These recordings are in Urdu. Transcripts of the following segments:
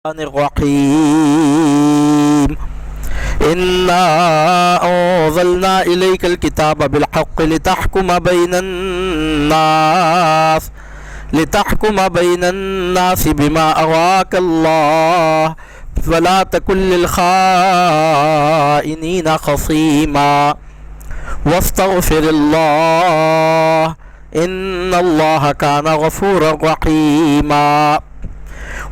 الرحيم إنا أنزلنا إليك الكتاب بالحق لتحكم بين الناس بما أراك الله ولا تكن للخائنين خصيما واستغفر الله إن الله كان غفورا رحيما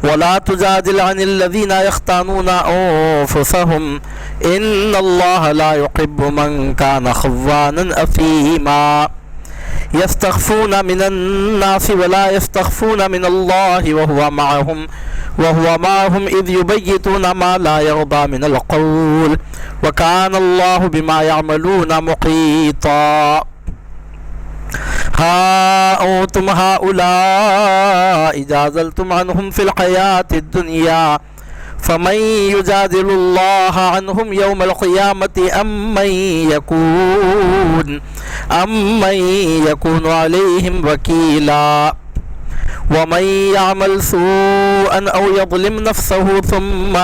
ولا تجادل عن الذين يختانون أنفسهم إن الله لا يحب من كان خوانا أثيما يستخفون من الناس ولا يستخفون من الله وهو معهم إذ يبيتون ما لا يرضى من القول وكان الله بما يعملون محيطا ها أنتم هؤلاء جادلتم عنهم في الحياة الدنيا فمن يجادل الله عنهم يوم القيامة أم من يكون عليهم وكيلا ومن يعمل سوءا أو يظلم نفسه ثم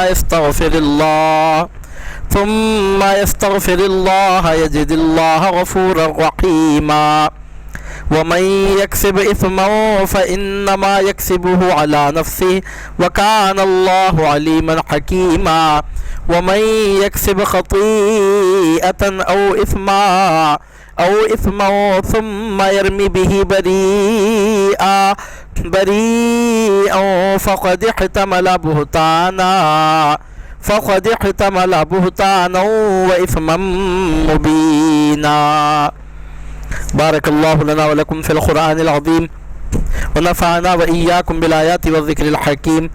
يستغفر الله يجد الله غفورا رحيما ومن يكسب إثما فإنما يكسبه على نفسه وكان الله عليما حكيما ومن يكسب خطيئة أو إثما ثم يرمي به بريئا فقد احتمل بهتانا وإثما مبينا. بارك الله لنا ولكم في القرآن العظيم ونفعنا وإياكم بالآيات والذكر الحكيم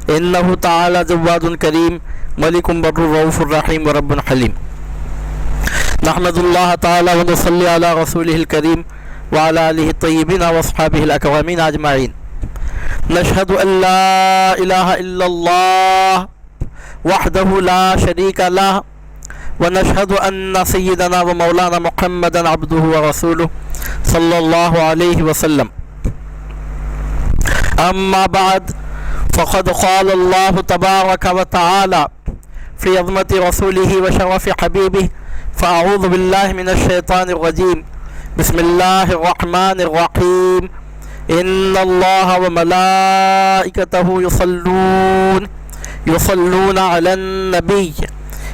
إنه تعالى جواد كريم ملك بر رؤوف رحيم ورب حليم. نحمد الله تعالى ونصلي على رسوله الكريم وعلى آله الطيبين وأصحابه الأكرمين أجمعين. نشهد أن لا إله إلا الله وحده لا شريك له ونشهد أن سيدنا ومولانا محمدا عبده ورسوله صلى الله عليه وسلم. أما بعد فقد قال الله تبارك وتعالى في عظمة رسوله وشرف حبيبه فأعوذ بالله من الشيطان الرجيم بسم الله الرحمن الرحيم إن الله وملائكته يصلون على النبي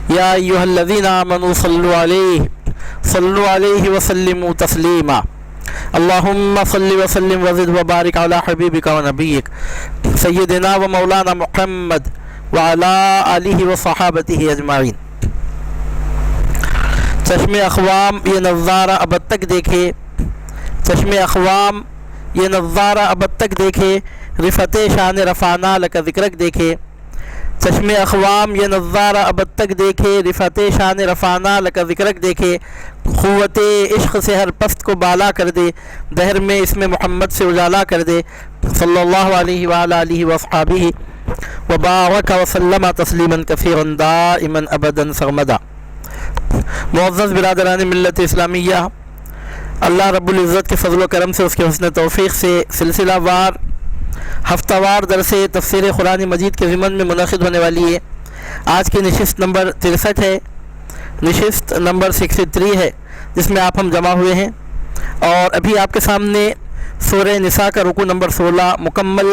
يا أيها الذين آمنوا صلوا عليه وسلموا تسليما. اللهم صل وسلم وزد وبارك على حبيبك ونبيك سيدنا ومولانا محمد وعلى آله وصحابته أجمعين. چشم اقوام یہ نظارہ ابد تک دیکھے رفت شان رفعنا لک ذکرک دیکھے. چشم اقوام یہ نظارہ ابد تک دیکھے رفت شان رفعنا لک ذکرک دیکھے. قوت عشق سے ہر پست کو بالا کر دے دہر میں اسم محمد سے اجالا کر دے. صلی اللہ علیہ وآلہ آلہ وصحابہ وبارک وسلم تسلیما کثیرا دائما ابدا سرمدا. معزز برادران ملت اسلامیہ، اللہ رب العزت کے فضل و کرم سے اس کے حسن توفیق سے سلسلہ وار ہفتہ وار درس تفسیر قرآن مجید کے ضمن میں منعقد ہونے والی ہے. آج کی نشست نمبر 63 ہے، نشست نمبر 63 ہے جس میں آپ ہم جمع ہوئے ہیں. اور ابھی آپ کے سامنے سورہ نساء کا رکوع نمبر 16 مکمل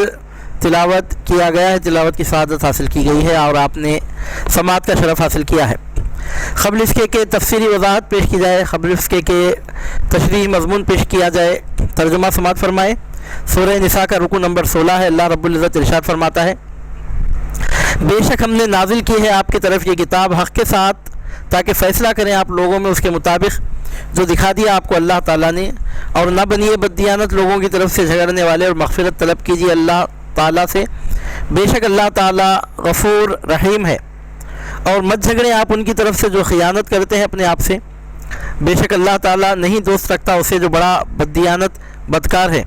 تلاوت کیا گیا ہے، تلاوت کی سعادت حاصل کی گئی ہے اور آپ نے سماعت کا شرف حاصل کیا ہے. قبل اس کے تفسیری وضاحت پیش کی جائے، قبل اس کے تشریح مضمون پیش کیا جائے، ترجمہ سماعت فرمائے. سورہ نساء کا رکوع نمبر 16 ہے. اللہ رب العزت ارشاد فرماتا ہے، بے شک ہم نے نازل کی ہے آپ کی طرف یہ کتاب حق کے ساتھ تاکہ فیصلہ کریں آپ لوگوں میں اس کے مطابق جو دکھا دیا آپ کو اللہ تعالیٰ نے، اور نہ بنیے بددیانت لوگوں کی طرف سے جھگڑنے والے، اور مغفرت طلب کیجیے اللہ تعالیٰ سے، بے شک اللہ تعالیٰ غفور رحیم ہے. اور مت جھگڑیں آپ ان کی طرف سے جو خیانت کرتے ہیں اپنے آپ سے، بے شک اللہ تعالیٰ نہیں دوست رکھتا اسے جو بڑا بددیانت بدکار ہے.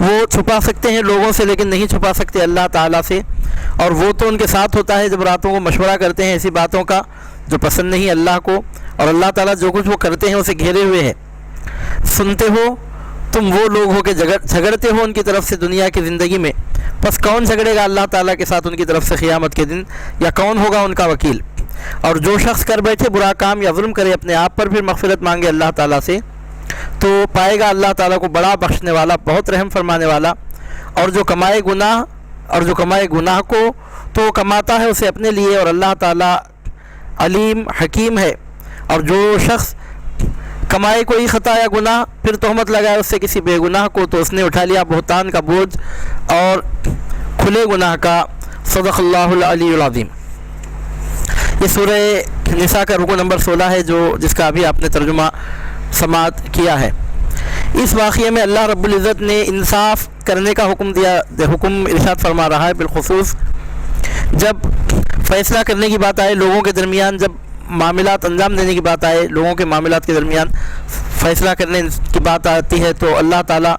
وہ چھپا سکتے ہیں لوگوں سے لیکن نہیں چھپا سکتے اللہ تعالیٰ سے، اور وہ تو ان کے ساتھ ہوتا ہے جب راتوں کو مشورہ کرتے ہیں ایسی باتوں کا جو پسند نہیں اللہ کو، اور اللہ تعالیٰ جو کچھ وہ کرتے ہیں اسے گھیرے ہوئے ہے. سنتے ہو تم وہ لوگ ہو کہ جھگڑتے ہو ان کی طرف سے دنیا کی زندگی میں، پس کون جھگڑے گا اللہ تعالیٰ کے ساتھ ان کی طرف سے قیامت کے دن، یا کون ہوگا ان کا وکیل؟ اور جو شخص کر بیٹھے برا کام یا ظلم کرے اپنے آپ پر، پھر مغفرت مانگے اللہ تعالیٰ سے، تو پائے گا اللہ تعالیٰ کو بڑا بخشنے والا، بہت رحم فرمانے والا۔ اور جو کمائے گناہ کو تو وہ کماتا ہے اسے اپنے لیے، اور اللہ تعالیٰ علیم حکیم ہے۔ اور جو شخص کمائے کوئی خطا یا گناہ پھر تہمت لگائے اس سے کسی بے گناہ کو، تو اس نے اٹھا لیا بہتان کا بوجھ اور کھلے گناہ کا۔ صدق اللہ العلی العظیم۔ یہ سورہ نساء کا رکوع نمبر 16 ہے، جس کا ابھی آپ نے ترجمہ سماعت کیا ہے۔ اس واقعے میں اللہ رب العزت نے انصاف کرنے کا حکم ارشاد فرما رہا ہے۔ بالخصوص جب فیصلہ کرنے کی بات آئے، لوگوں کے درمیان جب معاملات انجام دینے کی بات آئے، لوگوں کے معاملات کے درمیان فیصلہ کرنے کی بات آتی ہے، تو اللہ تعالیٰ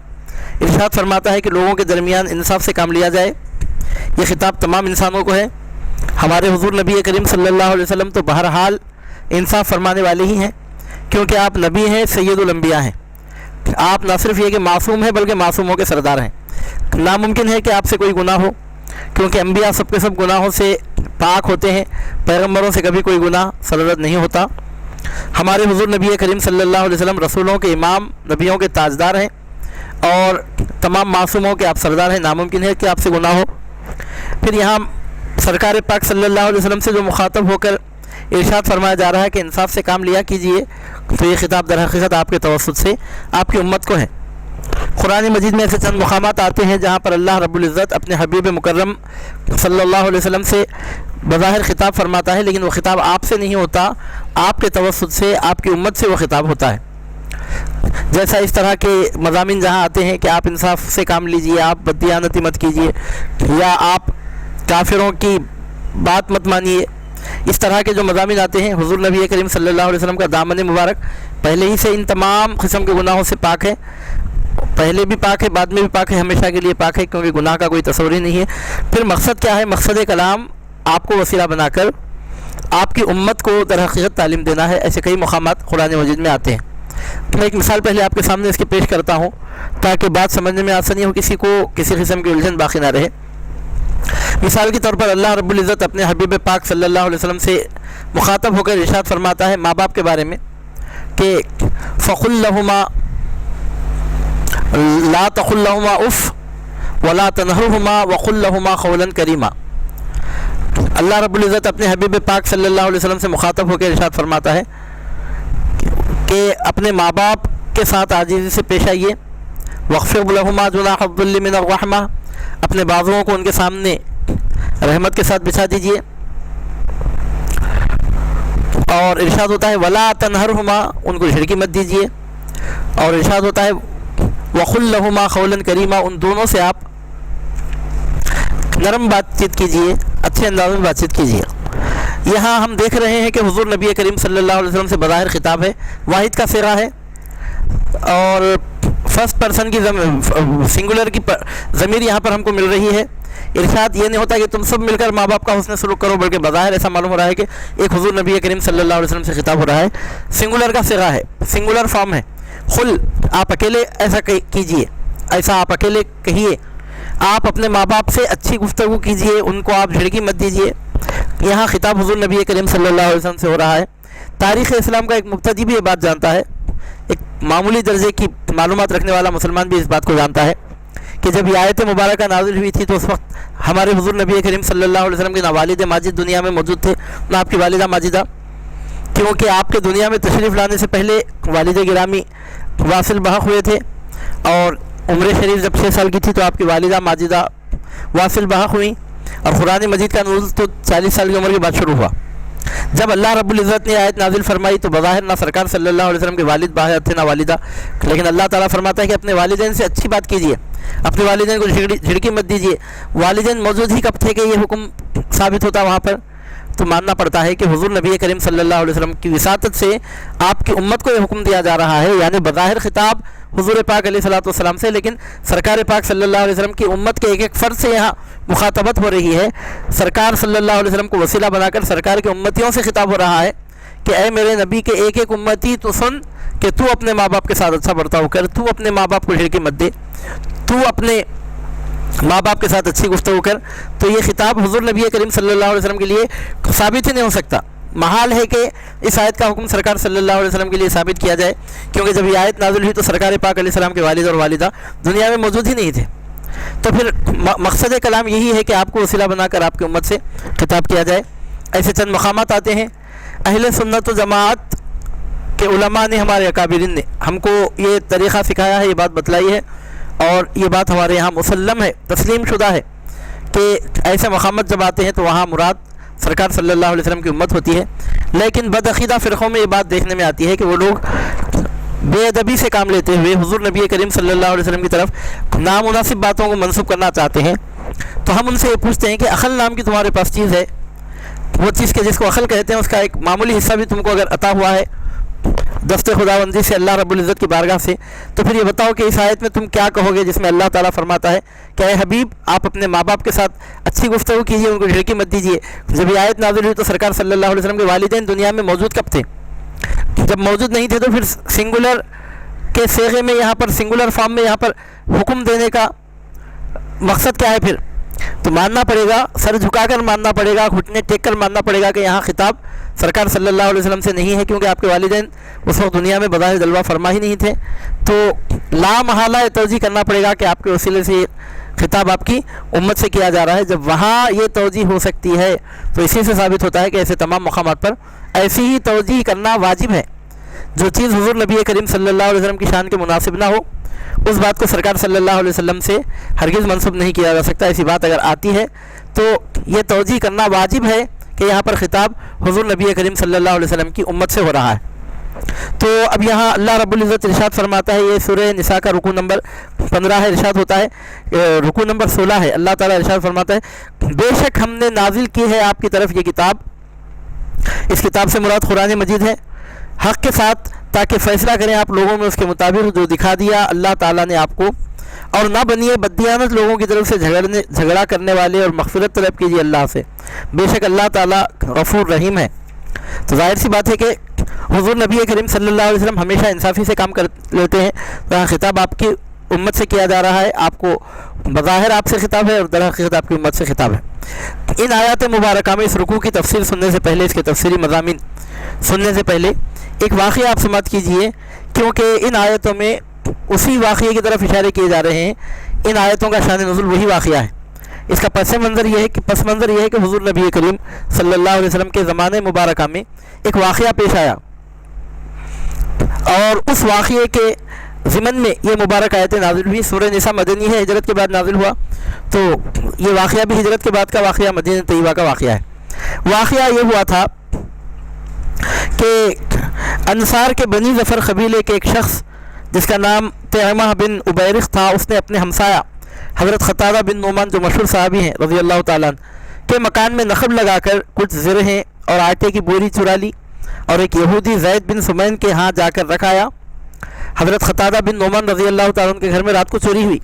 ارشاد فرماتا ہے کہ لوگوں کے درمیان انصاف سے کام لیا جائے۔ یہ خطاب تمام انسانوں کو ہے۔ ہمارے حضور نبی کریم صلی اللہ علیہ وسلم تو بہرحال انصاف فرمانے والے ہی ہیں، کیونکہ آپ نبی ہیں، سید الانبیاء ہیں۔ آپ نہ صرف یہ کہ معصوم ہیں بلکہ معصوموں کے سردار ہیں۔ ناممکن ہے کہ آپ سے کوئی گناہ ہو، کیونکہ انبیاء سب کے سب گناہوں سے پاک ہوتے ہیں، پیغمبروں سے کبھی کوئی گناہ سرزد نہیں ہوتا۔ ہمارے حضور نبی کریم صلی اللہ علیہ وسلم رسولوں کے امام، نبیوں کے تاجدار ہیں، اور تمام معصوموں کے آپ سردار ہیں۔ ناممکن ہے کہ آپ سے گناہ ہو۔ پھر یہاں سرکار پاک صلی اللہ علیہ وسلم سے جو مخاطب ہو کر ارشاد فرمایا جا رہا ہے کہ انصاف سے کام لیا کیجئے، تو یہ خطاب در حقیقت آپ کے توسط سے آپ کی امت کو ہے۔ قرآن مجید میں ایسے چند مقامات آتے ہیں جہاں پر اللہ رب العزت اپنے حبیب مکرم صلی اللہ علیہ وسلم سے بظاہر خطاب فرماتا ہے، لیکن وہ خطاب آپ سے نہیں ہوتا، آپ کے توسط سے، آپ کی امت سے وہ خطاب ہوتا ہے۔ جیسا اس طرح کے مضامین جہاں آتے ہیں کہ آپ انصاف سے کام لیجئے، آپ بددیانتی مت کیجئے، یا آپ کافروں کی بات مت مانیے، اس طرح کے جو مضامین آتے ہیں، حضور نبی کریم صلی اللہ علیہ وسلم کا دامن مبارک پہلے ہی سے ان تمام قسم کے گناہوں سے پاک ہے، پہلے بھی پاک ہے، بعد میں بھی پاک ہے، ہمیشہ کے لیے پاک ہے، کیونکہ گناہ کا کوئی تصور ہی نہیں ہے۔ پھر مقصد کیا ہے؟ مقصد کلام آپ کو وسیلہ بنا کر آپ کی امت کو در حقیقت تعلیم دینا ہے۔ ایسے کئی مقامات قرآن مجید میں آتے ہیں۔ میں ایک مثال پہلے آپ کے سامنے اس کی پیش کرتا ہوں تاکہ بات سمجھنے میں آسانی ہو، کسی کو کسی قسم کی الجھن باقی نہ رہے۔ مثال کے طور پر اللہ رب العزت اپنے حبیب پاک صلی اللہ علیہ وسلم سے مخاطب ہو کر ارشاد فرماتا ہے ماں باپ کے بارے میں کہ فَقُلْ لَهُمَا لَا تَقُلْ لَهُمَا اُفْ وَلَا تَنْهَرْهُمَا وَقُلْ لَهُمَا قَوْلًا كَرِيمًا۔ اللہ رب العزت اپنے حبیب پاک صلی اللہ علیہ وسلم سے مخاطب ہو کر ارشاد فرماتا ہے کہ اپنے ماں باپ کے ساتھ عاجزی سے پیش آئیے، وَاخْفِضْ لَهُمَا جُنَاحَ الظِّلِّ مِنَ الرَّحْمَةِ، اپنے بازوؤں کو ان کے سامنے رحمت کے ساتھ بچھا دیجئے۔ اور ارشاد ہوتا ہے وَلَا تَنْهَرْهُمَا، ان کو جھڑکی مت دیجئے۔ اور ارشاد ہوتا ہے وَقُلْ لَهُمَا قَوْلًا كَرِيمًا، ان دونوں سے آپ نرم بات چیت کیجئے، اچھے انداز میں بات چیت کیجئے۔ یہاں ہم دیکھ رہے ہیں کہ حضور نبی کریم صلی اللہ علیہ وسلم سے بظاہر خطاب ہے، واحد کا صیغہ ہے، اور فرسٹ پرسن کی سنگولر کی ضمیر یہاں پر ہم کو مل رہی ہے۔ ارشاد یہ نہیں ہوتا کہ تم سب مل کر ماں باپ کا حسن سلوک کرو، بلکہ بظاہر ایسا معلوم ہو رہا ہے کہ ایک حضور نبی کریم صلی اللہ علیہ وسلم سے خطاب ہو رہا ہے۔ سنگولر کا صیغہ ہے، سنگولر فارم ہے، خل، آپ اکیلے ایسا کیجئے، ایسا آپ اکیلے کہیے، آپ اپنے ماں باپ سے اچھی گفتگو کیجئے، ان کو آپ جھڑکی مت دیجئے۔ یہاں خطاب حضور نبی کریم صلی اللہ علیہ وسلم سے ہو رہا ہے۔ تاریخ اسلام کا ایک مبتدی بھی یہ بات جانتا ہے، ایک معمولی درجے کی معلومات رکھنے والا مسلمان بھی اس بات کو جانتا ہے کہ جب یہ آیت مبارکہ نازل ہوئی تھی تو اس وقت ہمارے حضور نبی کریم صلی اللہ علیہ وسلم کے نہ والد ماجد دنیا میں موجود تھے، نہ آپ کی والدہ ماجدہ، کیونکہ آپ کے دنیا میں تشریف لانے سے پہلے والد گرامی واصل بحق ہوئے تھے، اور عمر شریف جب 6 سال کی تھی تو آپ کی والدہ ماجدہ واصل بحق ہوئیں، اور قرآن مجید کا نزول تو 40 سال کی عمر کے بعد شروع ہوا۔ جب اللہ رب العزت نے آیت نازل فرمائی تو بظاہر نہ سرکار صلی اللہ علیہ وسلم کے والد باہر تھے نہ والدہ، لیکن اللہ تعالیٰ فرماتا ہے کہ اپنے والدین سے اچھی بات کیجیے، اپنے والدین کو جھڑکی مت دیجیے۔ والدین موجود ہی کب تھے کہ یہ حکم ثابت ہوتا وہاں پر؟ تو ماننا پڑتا ہے کہ حضور نبی کریم صلی اللہ علیہ وسلم کی وساطت سے آپ کی امت کو یہ حکم دیا جا رہا ہے، یعنی بظاہر خطاب حضور پاک علیہ الصلوۃ والسلام سے، لیکن سرکار پاک صلی اللہ علیہ وسلم کی امت کے ایک ایک فرد سے یہاں مخاطبت ہو رہی ہے۔ سرکار صلی اللہ علیہ وسلم کو وسیلہ بنا کر سرکار کے امتیوں سے خطاب ہو رہا ہے کہ اے میرے نبی کے ایک ایک امتی تو سن کہ تو اپنے ماں باپ کے ساتھ اچھا برتاؤ کر، تو اپنے ماں باپ کو جھڑکی مت دے، تو اپنے ماں باپ کے ساتھ اچھی گفتگو کر۔ تو یہ خطاب حضور نبی کریم صلی اللہ علیہ وسلم کے لیے ثابت ہی نہیں ہو سکتا۔ محال ہے کہ اس آیت کا حکم سرکار صلی اللہ علیہ وسلم کے لیے ثابت کیا جائے، کیونکہ جب یہ آیت نازل ہوئی تو سرکار پاک علیہ السلام کے والد اور والدہ دنیا میں موجود ہی نہیں تھے۔ تو پھر مقصد کلام یہی ہے کہ آپ کو وسیلہ بنا کر آپ کی امت سے خطاب کیا جائے۔ ایسے چند مقامات آتے ہیں۔ اہل سنت و جماعت کے علماء نے، ہمارے اکابرین نے ہم کو یہ طریقہ سکھایا ہے، یہ بات بتلائی ہے، اور یہ بات ہمارے یہاں مسلم ہے، تسلیم شدہ ہے کہ ایسے مقامات جب آتے ہیں تو وہاں مراد سرکار صلی اللہ علیہ وسلم کی امت ہوتی ہے۔ لیکن بدعقیدہ فرقوں میں یہ بات دیکھنے میں آتی ہے کہ وہ لوگ بے ادبی سے کام لیتے ہوئے حضور نبی کریم صلی اللہ علیہ وسلم کی طرف نامناسب باتوں کو منسوب کرنا چاہتے ہیں۔ تو ہم ان سے یہ پوچھتے ہیں کہ عقل نام کی تمہارے پاس چیز ہے، وہ چیز کے جس کو عقل کہتے ہیں، اس کا ایک معمولی حصہ بھی تم کو اگر عطا ہوا ہے دست خداوندی سے، اللہ رب العزت کی بارگاہ سے، تو پھر یہ بتاؤ کہ اس آیت میں تم کیا کہو گے جس میں اللہ تعالیٰ فرماتا ہے کہ اے حبیب آپ اپنے ماں باپ کے ساتھ اچھی گفتگو کیجیے، ان کو جھڑکی مت دیجیے۔ جب یہ آیت نازل ہوئی تو سرکار صلی اللہ علیہ وسلم کے والدین دنیا میں موجود کب تھے؟ جب موجود نہیں تھے تو پھر سنگولر کے صیغے میں، یہاں پر سنگولر فارم میں یہاں پر حکم دینے کا مقصد کیا ہے؟ پھر تو ماننا پڑے گا، سر جھکا کر ماننا پڑے گا، گھٹنے ٹیک کر ماننا پڑے گا کہ یہاں خطاب سرکار صلی اللہ علیہ وسلم سے نہیں ہے، کیونکہ آپ کے والدین اس وقت دنیا میں بظاہر جلوہ فرما ہی نہیں تھے۔ تو لا محالہ توجیہ کرنا پڑے گا کہ آپ کے وسیلے سے خطاب آپ کی امت سے کیا جا رہا ہے۔ جب وہاں یہ توجیہ ہو سکتی ہے تو اسی سے ثابت ہوتا ہے کہ ایسے تمام مقامات پر ایسی ہی توجیہ کرنا واجب ہے۔ جو چیز حضور نبی کریم صلی اللہ علیہ وسلم کی شان کے مناسب نہ ہو، اس بات کو سرکار صلی اللہ علیہ وسلم سے ہرگز منسوب نہیں کیا جا سکتا۔ ایسی بات اگر آتی ہے تو یہ توجیہ کرنا واجب ہے کہ یہاں پر خطاب حضور نبی کریم صلی اللہ علیہ وسلم کی امت سے ہو رہا ہے۔ تو اب یہاں اللہ رب العزت ارشاد فرماتا ہے، یہ سورہ نساء کا رکوع نمبر 15 ہے، ارشاد ہوتا ہے، رکوع نمبر 16 ہے، اللہ تعالیٰ ارشاد فرماتا ہے بے شک ہم نے نازل کی ہے آپ کی طرف یہ کتاب۔ اس کتاب سے مراد قرآن مجید ہے، حق کے ساتھ، تاکہ فیصلہ کریں آپ لوگوں میں اس کے مطابق جو دکھا دیا اللہ تعالیٰ نے آپ کو، اور نہ بنیے بددیانت لوگوں کی طرف سے جھگڑا کرنے والے، اور مغفرت طلب کیجیے اللہ سے، بے شک اللہ تعالیٰ غفور رحیم ہے۔ تو ظاہر سی بات ہے کہ حضور نبی کریم صلی اللہ علیہ وسلم ہمیشہ انصافی سے کام کر لیتے ہیں۔ تو خطاب آپ کی امت سے کیا جا رہا ہے، آپ کو بظاہر آپ سے خطاب ہے اور در حقیقت آپ کی امت سے خطاب ہے۔ ان آیات مبارکہ میں اس رکوع کی تفسیر سننے سے پہلے، اس کے تفسیری مضامین سننے سے پہلے ایک واقعہ آپ سماعت کیجئے، کیونکہ ان آیتوں میں اسی واقعے کی طرف اشارے کیے جا رہے ہیں۔ ان آیتوں کا شان نزول وہی واقعہ ہے۔ اس کا پس منظر یہ ہے کہ حضور نبی کریم صلی اللہ علیہ وسلم کے زمانے مبارکہ میں ایک واقعہ پیش آیا، اور اس واقعے کے ضمن میں یہ مبارک آیتیں نازل ہوئی۔ سورہ نساء مدنی ہے، ہجرت کے بعد نازل ہوا، تو یہ واقعہ بھی ہجرت کے بعد کا واقعہ، مدینہ طیبہ کا واقعہ ہے۔ واقعہ یہ ہوا تھا کہ انصار کے بنی ظفر قبیلے کے ایک شخص جس کا نام طعمہ بن عبیرق تھا، اس نے اپنے ہمسایہ حضرت قتادہ بن نعمان جو مشہور صحابی ہیں رضی اللہ تعالیٰ عنہ کے مکان میں نخل لگا کر کچھ زرہیں اور آٹے کی بوری چرا لی، اور ایک یہودی زید بن سمین کے ہاں جا کر رکھ آیا۔ حضرت قتادہ بن نعمان رضی اللہ تعالیٰ عنہ کے گھر میں رات کو چوری ہوئی۔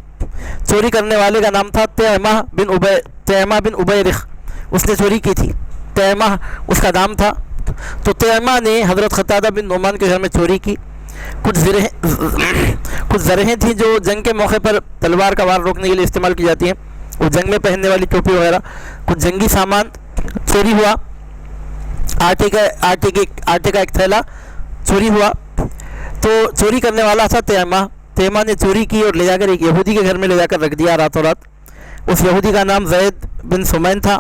چوری کرنے والے کا نام تھا طعمہ بن عبیرق، اس نے چوری کی تھی، طعمہ اس کا نام تھا۔ تو طعمہ نے حضرت قتادہ بن نعمان کے گھر میں چوری کی۔ کچھ زرہیں تھیں جو جنگ کے موقع پر تلوار کا وار روکنے کے لیے استعمال کی جاتی ہیں، وہ جنگ میں پہننے والی ٹوپی وغیرہ، کچھ جنگی سامان چوری ہوا، آٹے کا ایک تھیلا چوری ہوا۔ تو چوری کرنے والا تھا طعمہ نے چوری کی اور لے جا کر ایک یہودی کے گھر میں لے جا کر رکھ دیا راتوں رات۔ اس یہودی کا نام زید بن سمین تھا۔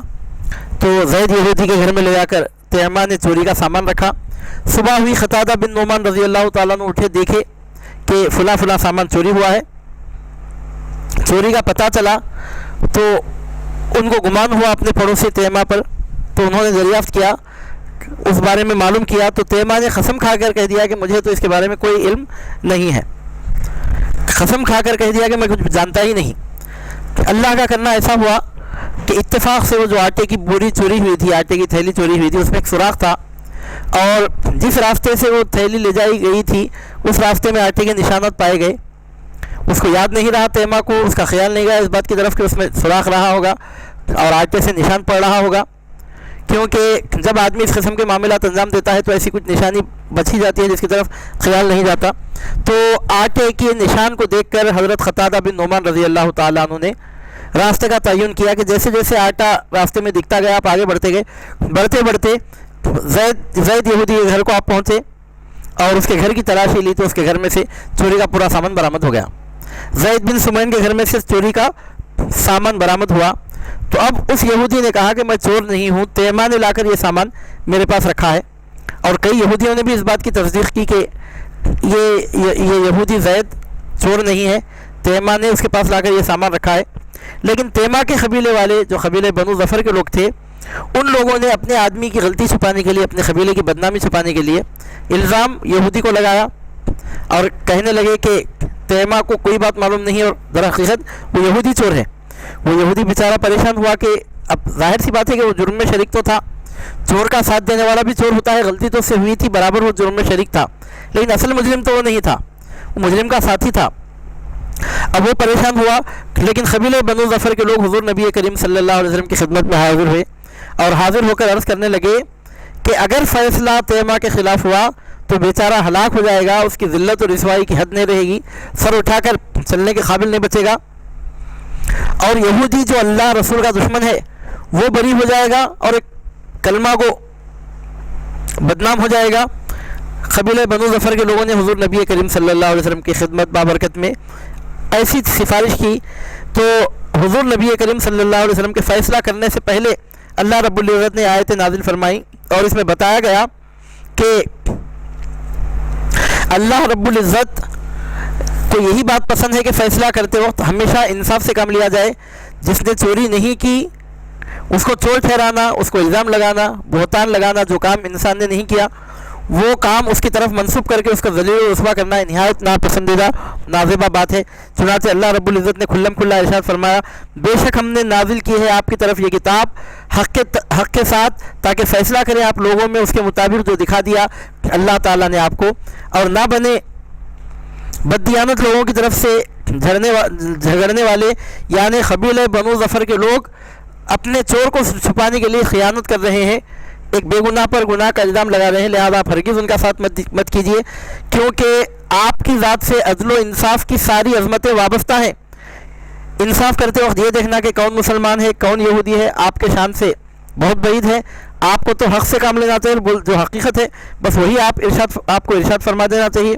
تو زید یہودی کے گھر میں لے جا کر طعمہ نے چوری کا سامان رکھا۔ صبح ہوئی، قتادہ بن نعمان رضی اللہ تعالیٰ عنہ اٹھے، دیکھے کہ فلاں سامان چوری ہوا ہے۔ چوری کا پتہ چلا تو ان کو گمان ہوا اپنے پڑوسی طعمہ پر، تو انہوں نے دریافت کیا، اس بارے میں معلوم کیا، تو طعمہ نے قسم کھا کر کہہ دیا کہ مجھے تو اس کے بارے میں کوئی علم نہیں ہے۔ قسم کھا کر کہہ دیا کہ میں کچھ جانتا ہی نہیں۔ اللہ کا کرنا ایسا ہوا کہ اتفاق سے وہ جو آٹے کی بوری چوری ہوئی تھی، آٹے کی تھیلی چوری ہوئی تھی، اس میں ایک سوراخ تھا، اور جس راستے سے وہ تھیلی لے جائی گئی تھی اس راستے میں آٹے کے نشانات پائے گئے۔ اس کو یاد نہیں رہا طعمہ کو، اس کا خیال نہیں گیا اس بات کی طرف کہ اس میں سوراخ رہا ہوگا اور آٹے سے نشان پڑ رہا ہوگا، کیونکہ جب آدمی اس قسم کے معاملات انجام دیتا ہے تو ایسی کچھ نشانی بچی جاتی ہے جس کی طرف خیال نہیں جاتا. تو آٹے کے نشان کو دیکھ کر حضرت قتادہ بن نعمان رضی اللہ تعالیٰ عنہ نے راستے کا تعین کیا کہ جیسے جیسے آٹا راستے میں دکھتا گیا آپ آگے بڑھتے گئے. بڑھتے بڑھتے زید یہودی کے گھر کو آپ پہنچے اور اس کے گھر کی تلاشی لی تو اس کے گھر میں سے چوری کا پورا سامان برآمد ہو گیا. زید بن سمین کے گھر میں سے چوری کا سامان برآمد ہوا. تو اب اس یہودی نے کہا کہ میں چور نہیں ہوں، تیمہ نے لا کر یہ سامان میرے پاس رکھا ہے. اور کئی یہودیوں نے بھی اس بات کی تصدیق کی کہ یہ یہودی زید چور نہیں ہے، تیمہ نے اس کے پاس لا کر یہ سامان رکھا ہے. لیکن تیمہ کے قبیلے والے جو قبیلے بنو ظفر کے لوگ تھے ان لوگوں نے اپنے آدمی کی غلطی چھپانے کے لیے، اپنے قبیلے کی بدنامی چھپانے کے لیے الزام یہودی کو لگایا اور کہنے لگے کہ تیمہ کو کوئی بات معلوم نہیں اور در حقیقت وہ یہودی چور ہے. وہ یہودی بیچارہ پریشان ہوا کہ اب ظاہر سی بات ہے کہ وہ جرم میں شریک تو تھا، چور کا ساتھ دینے والا بھی چور ہوتا ہے، غلطی تو اس سے ہوئی تھی، برابر وہ جرم میں شریک تھا، لیکن اصل مجرم تو وہ نہیں تھا، وہ مجرم کا ساتھی تھا. اب وہ پریشان ہوا. لیکن قبیلے بنو ظفر کے لوگ حضور نبی کریم صلی اللہ علیہ وسلم کی خدمت میں حاضر ہوئے اور حاضر ہو کر عرض کرنے لگے کہ اگر فیصلہ تیمہ کے خلاف ہوا تو بیچارہ ہلاک ہو جائے گا، اس کی ذلت اور رسوائی کی حد نہیں رہے گی، سر اٹھا کر چلنے کے قابل نہیں بچے گا. اور یہودی جو اللہ رسول کا دشمن ہے وہ بری ہو جائے گا اور ایک کلمہ کو بدنام ہو جائے گا. قبیلے بنو ظفر کے لوگوں نے حضور نبی کریم صلی اللہ علیہ وسلم کی خدمت بابرکت میں ایسی سفارش کی تو حضور نبی کریم صلی اللہ علیہ وسلم کے فیصلہ کرنے سے پہلے اللہ رب العزت نے آیت نازل فرمائی اور اس میں بتایا گیا کہ اللہ رب العزت کو یہی بات پسند ہے کہ فیصلہ کرتے وقت ہمیشہ انصاف سے کام لیا جائے. جس نے چوری نہیں کی اس کو چور ٹھہرانا، اس کو الزام لگانا، بہتان لگانا، جو کام انسان نے نہیں کیا وہ کام اس کی طرف منسوب کر کے اس کا ذلیل و رسوا کرنا نہایت ناپسندیدہ نازیبہ بات ہے. چنانچہ اللہ رب العزت نے کھلم کھلا ارشاد فرمایا بے شک ہم نے نازل کی ہے آپ کی طرف یہ کتاب حق کے ساتھ تاکہ فیصلہ کریں آپ لوگوں میں اس کے مطابق جو دکھا دیا اللہ تعالیٰ نے آپ کو، اور نہ بنے بددیانت لوگوں کی طرف سے جھگڑنے والے، یعنی قبیلہ بنو ظفر کے لوگ اپنے چور کو چھپانے کے لیے خیانت کر رہے ہیں، ایک بے گناہ پر گناہ کا الزام لگا رہے ہیں، لہذا آپ ہرگز ان کا ساتھ مت کیجیے کیونکہ آپ کی ذات سے عدل و انصاف کی ساری عظمتیں وابستہ ہیں. انصاف کرتے وقت یہ دیکھنا کہ کون مسلمان ہے کون یہودی ہے آپ کے شان سے بہت بعید ہے. آپ کو تو حق سے کام لینا چاہیے، جو حقیقت ہے بس وہی آپ کو ارشاد فرما دینا چاہیے.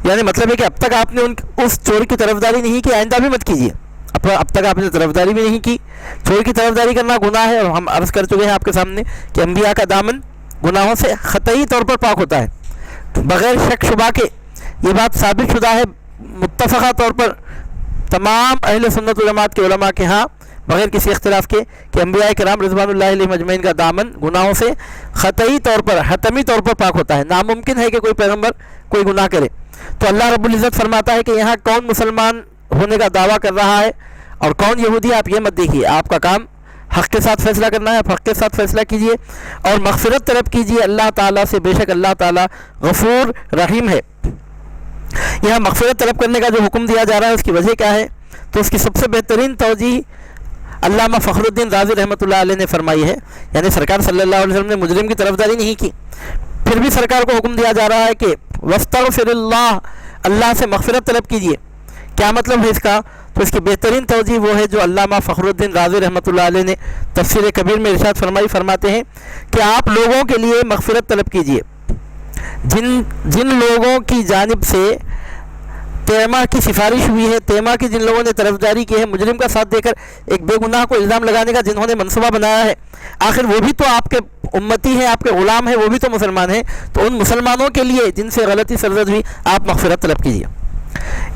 یعنی مطلب ہے کہ اب تک آپ نے اس چور کی طرفداری نہیں کی، آئندہ بھی مت کیجیے. اب تک آپ نے طرفداری بھی نہیں کی. چور کی طرفداری کرنا گناہ ہے اور ہم عرض کر چکے ہیں آپ کے سامنے کہ انبیاء کا دامن گناہوں سے قطعی طور پر پاک ہوتا ہے، بغیر شک شبہ کے یہ بات ثابت شدہ ہے متفقہ طور پر تمام اہل سنت والجماعت کے علماء کے ہاں بغیر کسی اختلاف کے کہ انبیاء کرام رضوان اللہ علیہم اجمعین کا دامن گناہوں سے قطعی طور پر حتمی طور پر پاک ہوتا ہے. ناممکن ہے کہ کوئی پیغمبر کوئی گناہ کرے. تو اللہ رب العزت فرماتا ہے کہ یہاں کون مسلمان ہونے کا دعویٰ کر رہا ہے اور کون یہودی، آپ یہ مت دیکھیے. آپ کا کام حق کے ساتھ فیصلہ کرنا ہے، آپ حق کے ساتھ فیصلہ کیجیے اور مغفرت طلب کیجیے اللہ تعالیٰ سے، بے شک اللہ تعالیٰ غفور رحیم ہے. یہاں مغفرت طلب کرنے کا جو حکم دیا جا رہا ہے اس کی وجہ کیا ہے؟ تو اس کی سب سے بہترین توجیہ علامہ فخر الدین رازی رحمۃ اللہ علیہ نے فرمائی ہے. یعنی سرکار صلی اللہ علیہ وسلم نے مجرم کی طرفداری نہیں کی، پھر بھی سرکار کو حکم دیا جا رہا ہے کہ واستغفر اللہ سے مغفرت طلب کیجیے. کیا مطلب ہے اس کا؟ تو اس کی بہترین توجیہ وہ ہے جو علامہ فخر الدین رازی رحمۃ اللہ علیہ نے تفسیر کبیر میں ارشاد فرماتے ہیں کہ آپ لوگوں کے لیے مغفرت طلب کیجیے جن لوگوں کی جانب سے تیمہ کی سفارش ہوئی ہے، تیمہ کی جن لوگوں نے طرفداری کی ہے، مجرم کا ساتھ دے کر ایک بے گناہ کو الزام لگانے کا جنہوں نے منصوبہ بنایا ہے. آخر وہ بھی تو آپ کے امتی ہیں، آپ کے غلام ہیں، وہ بھی تو مسلمان ہیں. تو ان مسلمانوں کے لیے جن سے غلطی سرزد ہوئی آپ مغفرت طلب کیجیے.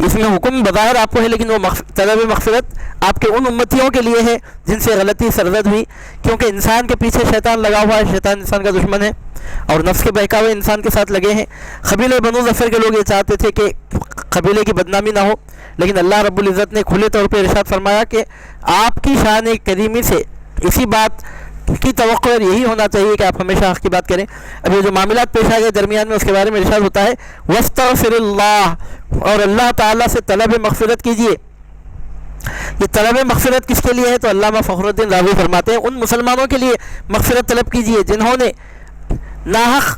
اس میں حکم بظاہر آپ کو ہے لیکن وہ طلب مغفرت آپ کے ان امتیوں کے لیے ہے جن سے غلطی سرزد ہوئی، کیونکہ انسان کے پیچھے شیطان لگا ہوا ہے، شیطان انسان کا دشمن ہے اور نفس کے بہکاوے انسان کے ساتھ لگے ہیں. قبیلہ بنو ظفر کے لوگ یہ چاہتے تھے کہ قبیلے کی بدنامی نہ ہو، لیکن اللہ رب العزت نے کھلے طور پہ ارشاد فرمایا کہ آپ کی شان کریمی سے اسی بات کی توقع یہی ہونا چاہیے کہ آپ ہمیشہ حق کی بات کریں. اب یہ جو معاملات پیش آ گئے درمیان میں اس کے بارے میں ارشاد ہوتا ہے واستغفر اللہ، اور اللہ تعالیٰ سے طلب مغفرت کیجیے. یہ طلب مغفرت کس کے لیے ہے؟ تو علامہ فخر الدین راوی فرماتے ہیں ان مسلمانوں کے لیے مغفرت طلب کیجیے جنہوں نے ناحق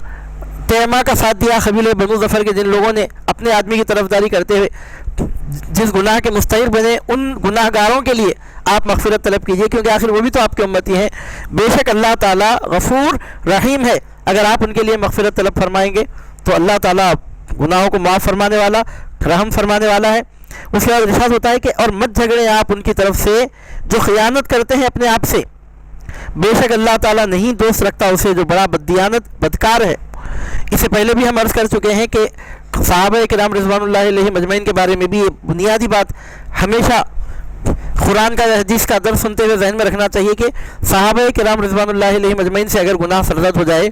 تیما کا ساتھ دیا، قبیلہ بنو ظفر کے جن لوگوں نے اپنے آدمی کی طرفداری کرتے ہوئے جس گناہ کے مستحق بنے، ان گناہ گاروں کے لیے آپ مغفرت طلب کیجئے، کیونکہ آخر وہ بھی تو آپ کے امتی ہیں۔ بے شک اللہ تعالیٰ غفور رحیم ہے، اگر آپ ان کے لیے مغفرت طلب فرمائیں گے تو اللہ تعالیٰ گناہوں کو معاف فرمانے والا، رحم فرمانے والا ہے۔ اس کے بعد ارشاد ہوتا ہے کہ اور مت جھگڑیں آپ ان کی طرف سے جو خیانت کرتے ہیں اپنے آپ سے، بے شک اللہ تعالیٰ نہیں دوست رکھتا اسے جو بڑا بددیانت بدکار ہے۔ اس سے پہلے بھی ہم عرض کر چکے ہیں کہ صحابہ کرام رضوان اللہ علیہ مجمعین کے بارے میں بھی یہ بنیادی بات ہمیشہ قرآن کا حدیث کا درس سنتے ہوئے ذہن میں رکھنا چاہیے کہ صحابہ کرام رضوان اللہ علیہ مجمعین سے اگر گناہ سرزد ہو جائے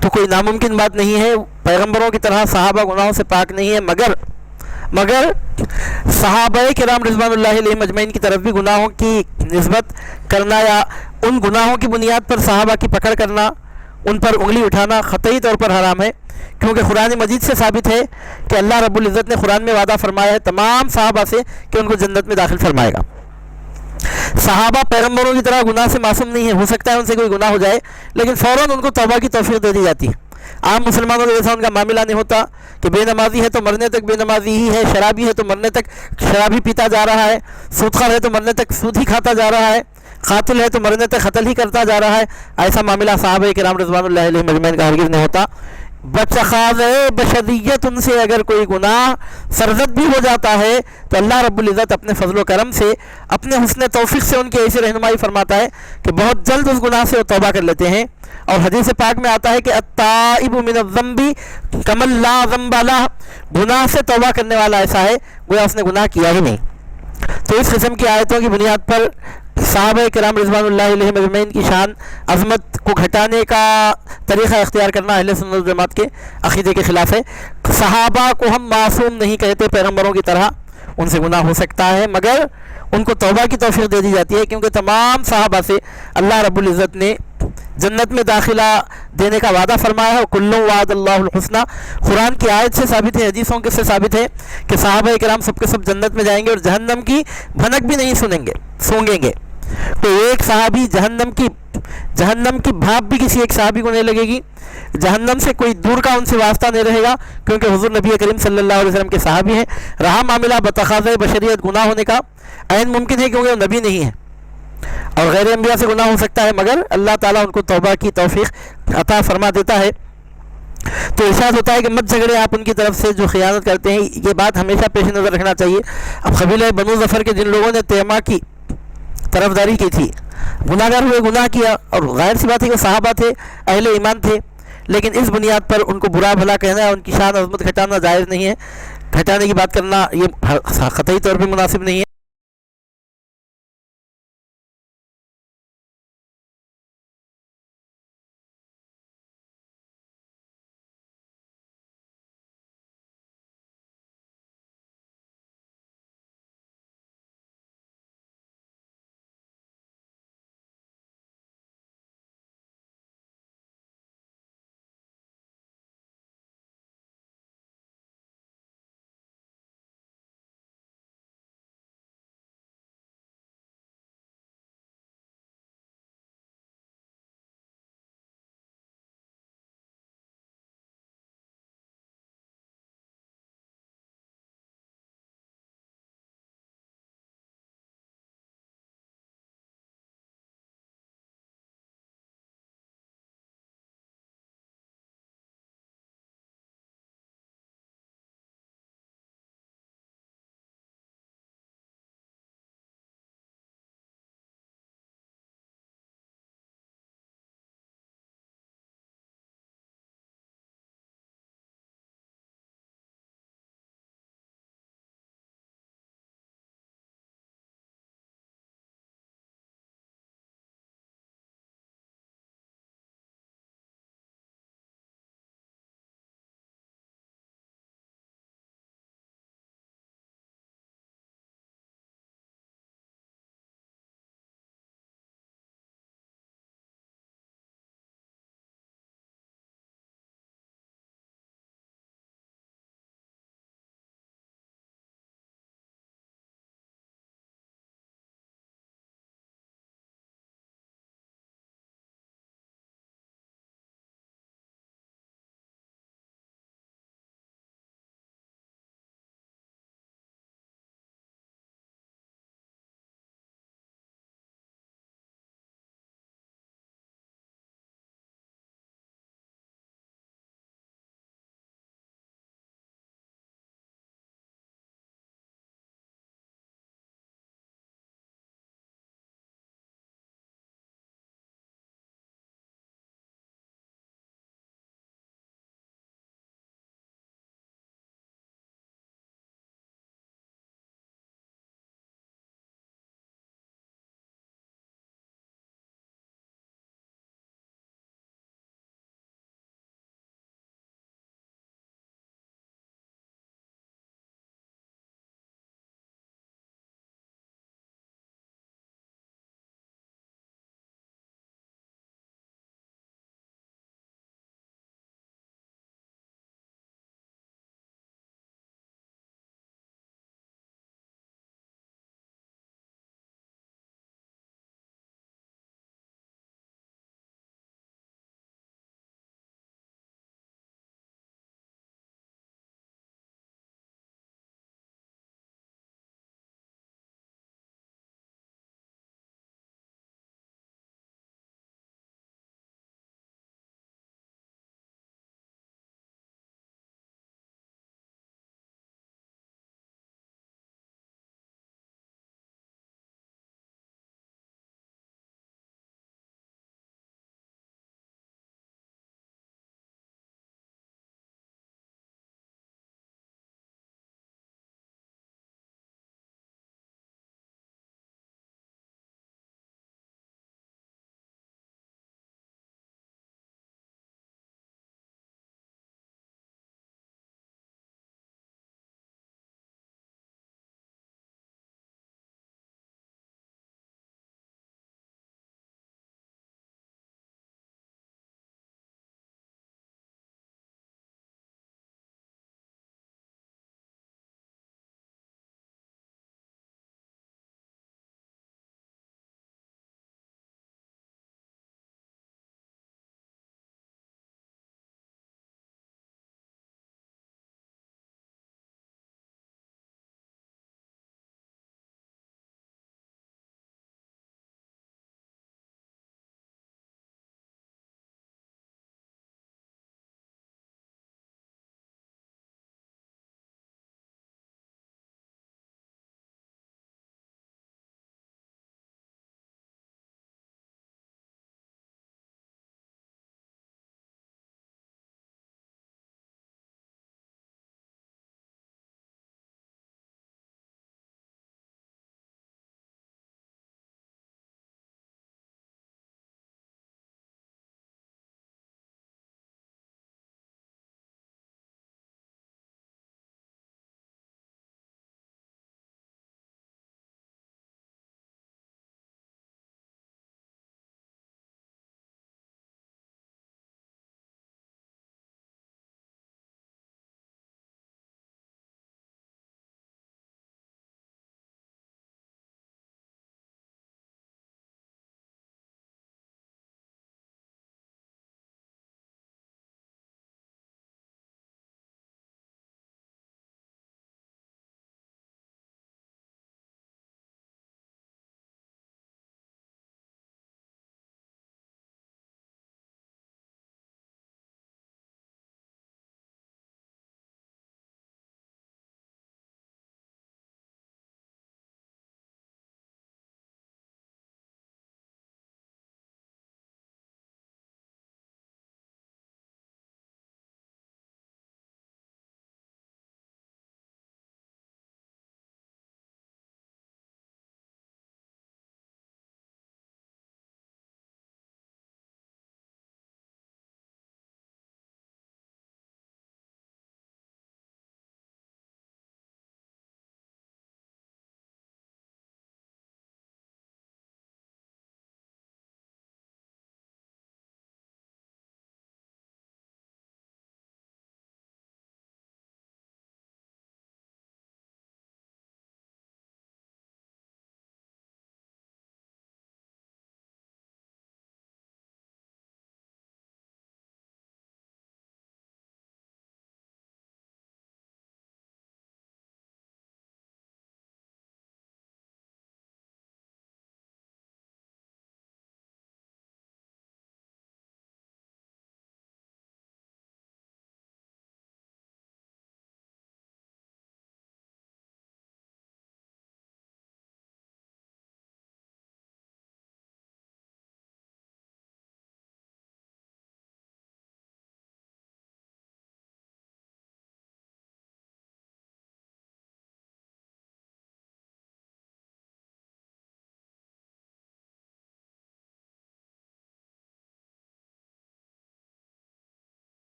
تو کوئی ناممکن بات نہیں ہے، پیغمبروں کی طرح صحابہ گناہوں سے پاک نہیں ہے، مگر صحابہ کرام رضوان اللہ علیہ مجمعین کی طرف بھی گناہوں کی نسبت کرنا یا ان گناہوں کی بنیاد پر صحابہ کی پکڑ کرنا، ان پر انگلی اٹھانا قطعی طور پر حرام ہے، کیونکہ قرآن مجید سے ثابت ہے کہ اللہ رب العزت نے قرآن میں وعدہ فرمایا ہے تمام صحابہ سے کہ ان کو جنت میں داخل فرمائے گا۔ صحابہ پیغمبروں کی طرح گناہ سے معصوم نہیں ہے، ہو سکتا ہے ان سے کوئی گناہ ہو جائے لیکن فوراً ان کو توبہ کی توفیق دے دی جاتی ہے۔ عام مسلمانوں کے جیسا ان کا معاملہ نہیں ہوتا کہ بے نمازی ہے تو مرنے تک بے نمازی ہی ہے، شرابی ہے تو مرنے تک شرابی پیتا جا رہا ہے، سودخور ہے تو مرنے تک سود ہی کھاتا جا رہا ہے، قاتل ہے تو مرنے تک قتل ہی کرتا جا رہا ہے۔ ایسا معاملہ صحابہ کرام رضوان اللہ علیہ مجمعین کا ہرگز نہیں ہوتا۔ بچخاذ بشریت ان سے اگر کوئی گناہ سرزد بھی ہو جاتا ہے تو اللہ رب العزت اپنے فضل و کرم سے، اپنے حسن توفیق سے ان کی ایسی رہنمائی فرماتا ہے کہ بہت جلد اس گناہ سے وہ توبہ کر لیتے ہیں۔ اور حدیث پاک میں آتا ہے کہ التائب من الذنب کمن لا ذنب لہ، گناہ سے توبہ کرنے والا ایسا ہے گویا اس نے گناہ کیا ہی نہیں۔ تو اس قسم کی آیتوں کی بنیاد پر صحابہ کرام رضوان اللہ علیہ مجمعین کی شان عظمت کو گھٹانے کا طریقہ اختیار کرنا اہل سنت والجماعت کے عقیدے کے خلاف ہے۔ صحابہ کو ہم معصوم نہیں کہتے، پیغمبروں کی طرح ان سے گناہ ہو سکتا ہے مگر ان کو توبہ کی توفیق دے دی جاتی ہے، کیونکہ تمام صحابہ سے اللہ رب العزت نے جنت میں داخلہ دینے کا وعدہ فرمایا ہے۔ کل وعد اللہ الحسنہ، قرآن کی آیت سے ثابت ہے، حدیثوں کے سے ثابت ہے کہ صحابہ کرام سب کے سب جنت میں جائیں گے اور جہنم کی بھنک بھی نہیں سونگیں گے۔ تو ایک صحابی جہنم کی بھاپ بھی کسی ایک صحابی کو نہیں لگے گی، جہنم سے کوئی دور کا ان سے واسطہ نہیں رہے گا، کیونکہ حضور نبی کریم صلی اللہ علیہ وسلم کے صحابی ہیں۔ رہا معاملہ بتخاذ بشریت گناہ ہونے کا، عین ممکن ہے کیونکہ وہ نبی نہیں ہے اور غیر انبیاء سے گناہ ہو سکتا ہے، مگر اللہ تعالیٰ ان کو توبہ کی توفیق عطا فرما دیتا ہے۔ تو ارشاد ہوتا ہے کہ مت جھگڑے آپ ان کی طرف سے جو خیانت کرتے ہیں، یہ بات ہمیشہ پیش نظر رکھنا چاہیے۔ اب قبیلہ بنو ظفر کے جن لوگوں نے تیما کی طرفداری کی تھی، گناہ گار ہوئے، گناہ کیا، اور ظاہر سی بات ہے کہ صحابہ تھے، اہل ایمان تھے، لیکن اس بنیاد پر ان کو برا بھلا کہنا ہے، ان کی شان عظمت گھٹانا جائز نہیں ہے، گھٹانے کی بات کرنا یہ قطعی طور پہ مناسب نہیں ہے۔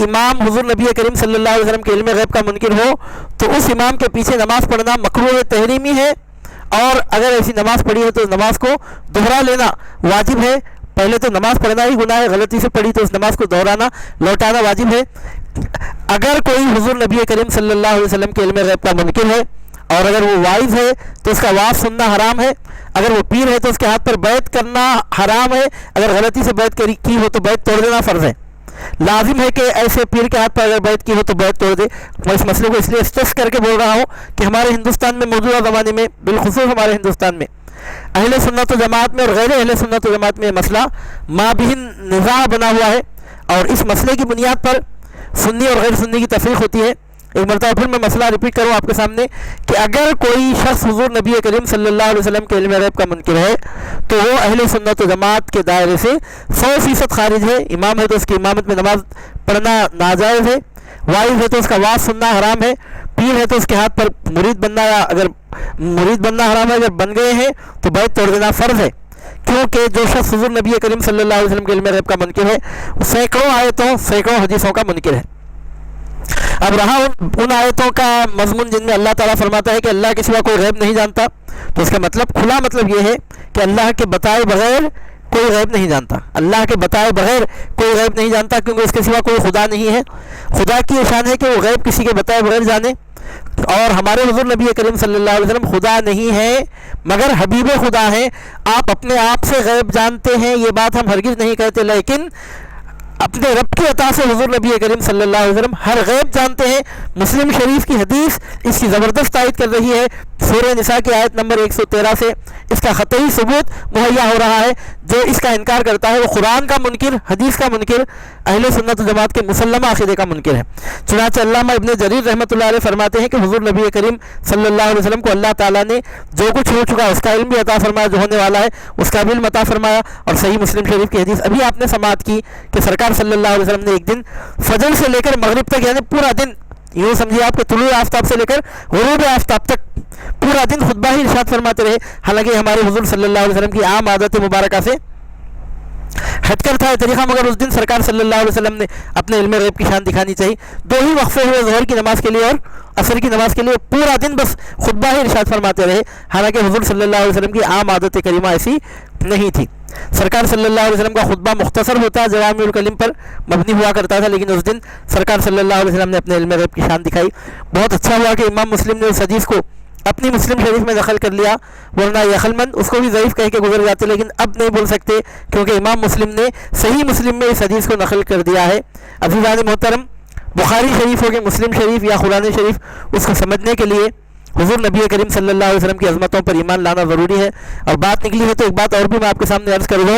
امام حضور نبی کریم صلی اللہ علیہ وسلم کے علم غیب کا منکر ہو تو اس امام کے پیچھے نماز پڑھنا مکروہ تحریمی ہے، اور اگر ایسی نماز پڑھی ہے تو نماز کو دوہرا لینا واجب ہے۔ پہلے تو نماز پڑھنا ہی گناہ ہے، غلطی سے پڑھی تو اس نماز کو دہرانا لوٹانا واجب ہے۔ اگر کوئی حضور نبی کریم صلی اللہ علیہ وسلم کے علم غیب کا منکر ہے اور اگر وہ وائز ہے تو اس کا واز سننا حرام ہے، اگر وہ پیر ہے تو اس کے ہاتھ پر بیعت کرنا حرام ہے، اگر غلطی سے بیعت کی ہو تو بیعت توڑ دینا فرض ہے۔ لازم ہے کہ ایسے پیر کے ہاتھ پر اگر بیعت کی ہو تو بیعت توڑ دے۔ میں اس مسئلے کو اس لیے اسٹریس کر کے بول رہا ہوں کہ ہمارے ہندوستان میں موجودہ زمانے میں، بالخصوص ہمارے ہندوستان میں اہل سنت و جماعت میں اور غیر اہل سنت و جماعت میں یہ مسئلہ مابین نزاع بنا ہوا ہے، اور اس مسئلے کی بنیاد پر سنی اور غیر سنی کی تفریق ہوتی ہے۔ ایک مرتبہ پھر میں مسئلہ ریپیٹ کروں آپ کے سامنے کہ اگر کوئی شخص حضور نبی کریم صلی اللہ علیہ وسلم کے علم غیب کا منکر ہے تو وہ اہل سنت و جماعت کے دائرے سے 100% خارج ہے۔ امام ہے تو اس کی امامت میں نماز پڑھنا ناجائز ہے، وائز ہے تو اس کا واز سننا حرام ہے، پیر ہے تو اس کے ہاتھ پر مرید بننا، یا اگر مرید بننا حرام ہے، اگر بن گئے ہیں تو بیعت توڑ دینا فرض ہے، کیونکہ جو شخص حضور نبی کریم صلی اللہ علیہ وسلم کے علم غیب کا منکر ہے وہ سینکڑوں آیتوں سینکڑوں حدیثوں کا منکر ہے۔ اب رہا ان آیتوں کا مضمون جن میں اللہ تعالیٰ فرماتا ہے کہ اللہ کے سوا کوئی غیب نہیں جانتا، تو اس کا مطلب کھلا مطلب یہ ہے کہ اللہ کے بتائے بغیر کوئی غیب نہیں جانتا، اللہ کے بتائے بغیر کوئی غیب نہیں جانتا، کیونکہ اس کے سوا کوئی خدا نہیں ہے۔ خدا کی شان ہے کہ وہ غیب کسی کے بتائے بغیر جانے، اور ہمارے حضور نبی کریم صلی اللہ علیہ وسلم خدا نہیں ہے مگر حبیب خدا ہیں۔ آپ اپنے آپ سے غیب جانتے ہیں یہ بات ہم ہرگز نہیں کہتے، لیکن اپنے رب کی عطا سے حضور نبی کریم صلی اللہ علیہ وسلم ہر غیب جانتے ہیں۔ مسلم شریف کی حدیث اس کی زبردست تائید کر رہی ہے، سورہ نساء کی آیت نمبر 113 سے اس کا قطعی ثبوت مہیا ہو رہا ہے۔ جو اس کا انکار کرتا ہے وہ قرآن کا منکر، حدیث کا منکر، اہل سنت و جماعت کے مسلمہ عقیدے کا منکر ہے۔ چنانچہ علامہ ابن جریر رحمۃ اللہ علیہ فرماتے ہیں کہ حضور نبی کریم صلی اللہ علیہ وسلم کو اللہ تعالیٰ نے جو کچھ ہو چکا اس کا علم بھی عطا فرمایا، جو ہونے والا ہے اس کا بھی علم عطا فرمایا۔ اور صحیح مسلم شریف کی حدیث ابھی آپ نے سماعت کی کہ سرکار صلی اللہ علیہ وسلم نے ایک دن فجر سے لے کر مغرب تک، یعنی پورا دن، یوں سمجھیے آپ کے طلوع آفتاب سے لے کر غروب آفتاب تک پورا دن خطبہ ہی ارشاد فرماتے رہے، حالانکہ ہمارے حضور صلی اللہ علیہ وسلم کی عام عادت مبارکہ سے ہٹ کر تھا یہ طریقہ، مگر اس دن سرکار صلی اللہ علیہ وسلم نے اپنے علم غیب کی شان دکھانی چاہیے۔ دو ہی وقفے ہوئے ظہر کی نماز کے لیے اور عصر کی نماز کے لیے، پورا دن بس خطبہ ہی ارشاد فرماتے رہے، حالانکہ حضور صلی اللہ علیہ وسلم کی عام عادت کریمہ ایسی نہیں تھی۔ سرکار صلی اللہ علیہ وسلم کا خطبہ مختصر ہوتا، جوامع الکلم پر مبنی ہوا کرتا تھا، لیکن اس دن سرکار صلی اللہ علیہ وسلم نے اپنے علم غیب کی شان دکھائی۔ بہت اچھا ہوا کہ امام مسلم نے اس حدیث کو اپنی مسلم شریف میں دخل کر لیا، ورنہ یہ عقلمند اس کو بھی ضعیف کہہ کے گزر جاتے، لیکن اب نہیں بول سکتے کیونکہ امام مسلم نے صحیح مسلم میں اس حدیث کو نقل کر دیا ہے۔ عزیزان محترم، بخاری شریف ہو کہ مسلم شریف یا قرآن شریف، اس کو سمجھنے کے لیے حضور نبی کریم صلی اللہ علیہ وسلم کی عظمتوں پر ایمان لانا ضروری ہے۔ اور بات نکلی ہے تو ایک بات اور بھی میں آپ کے سامنے عرض کر دوں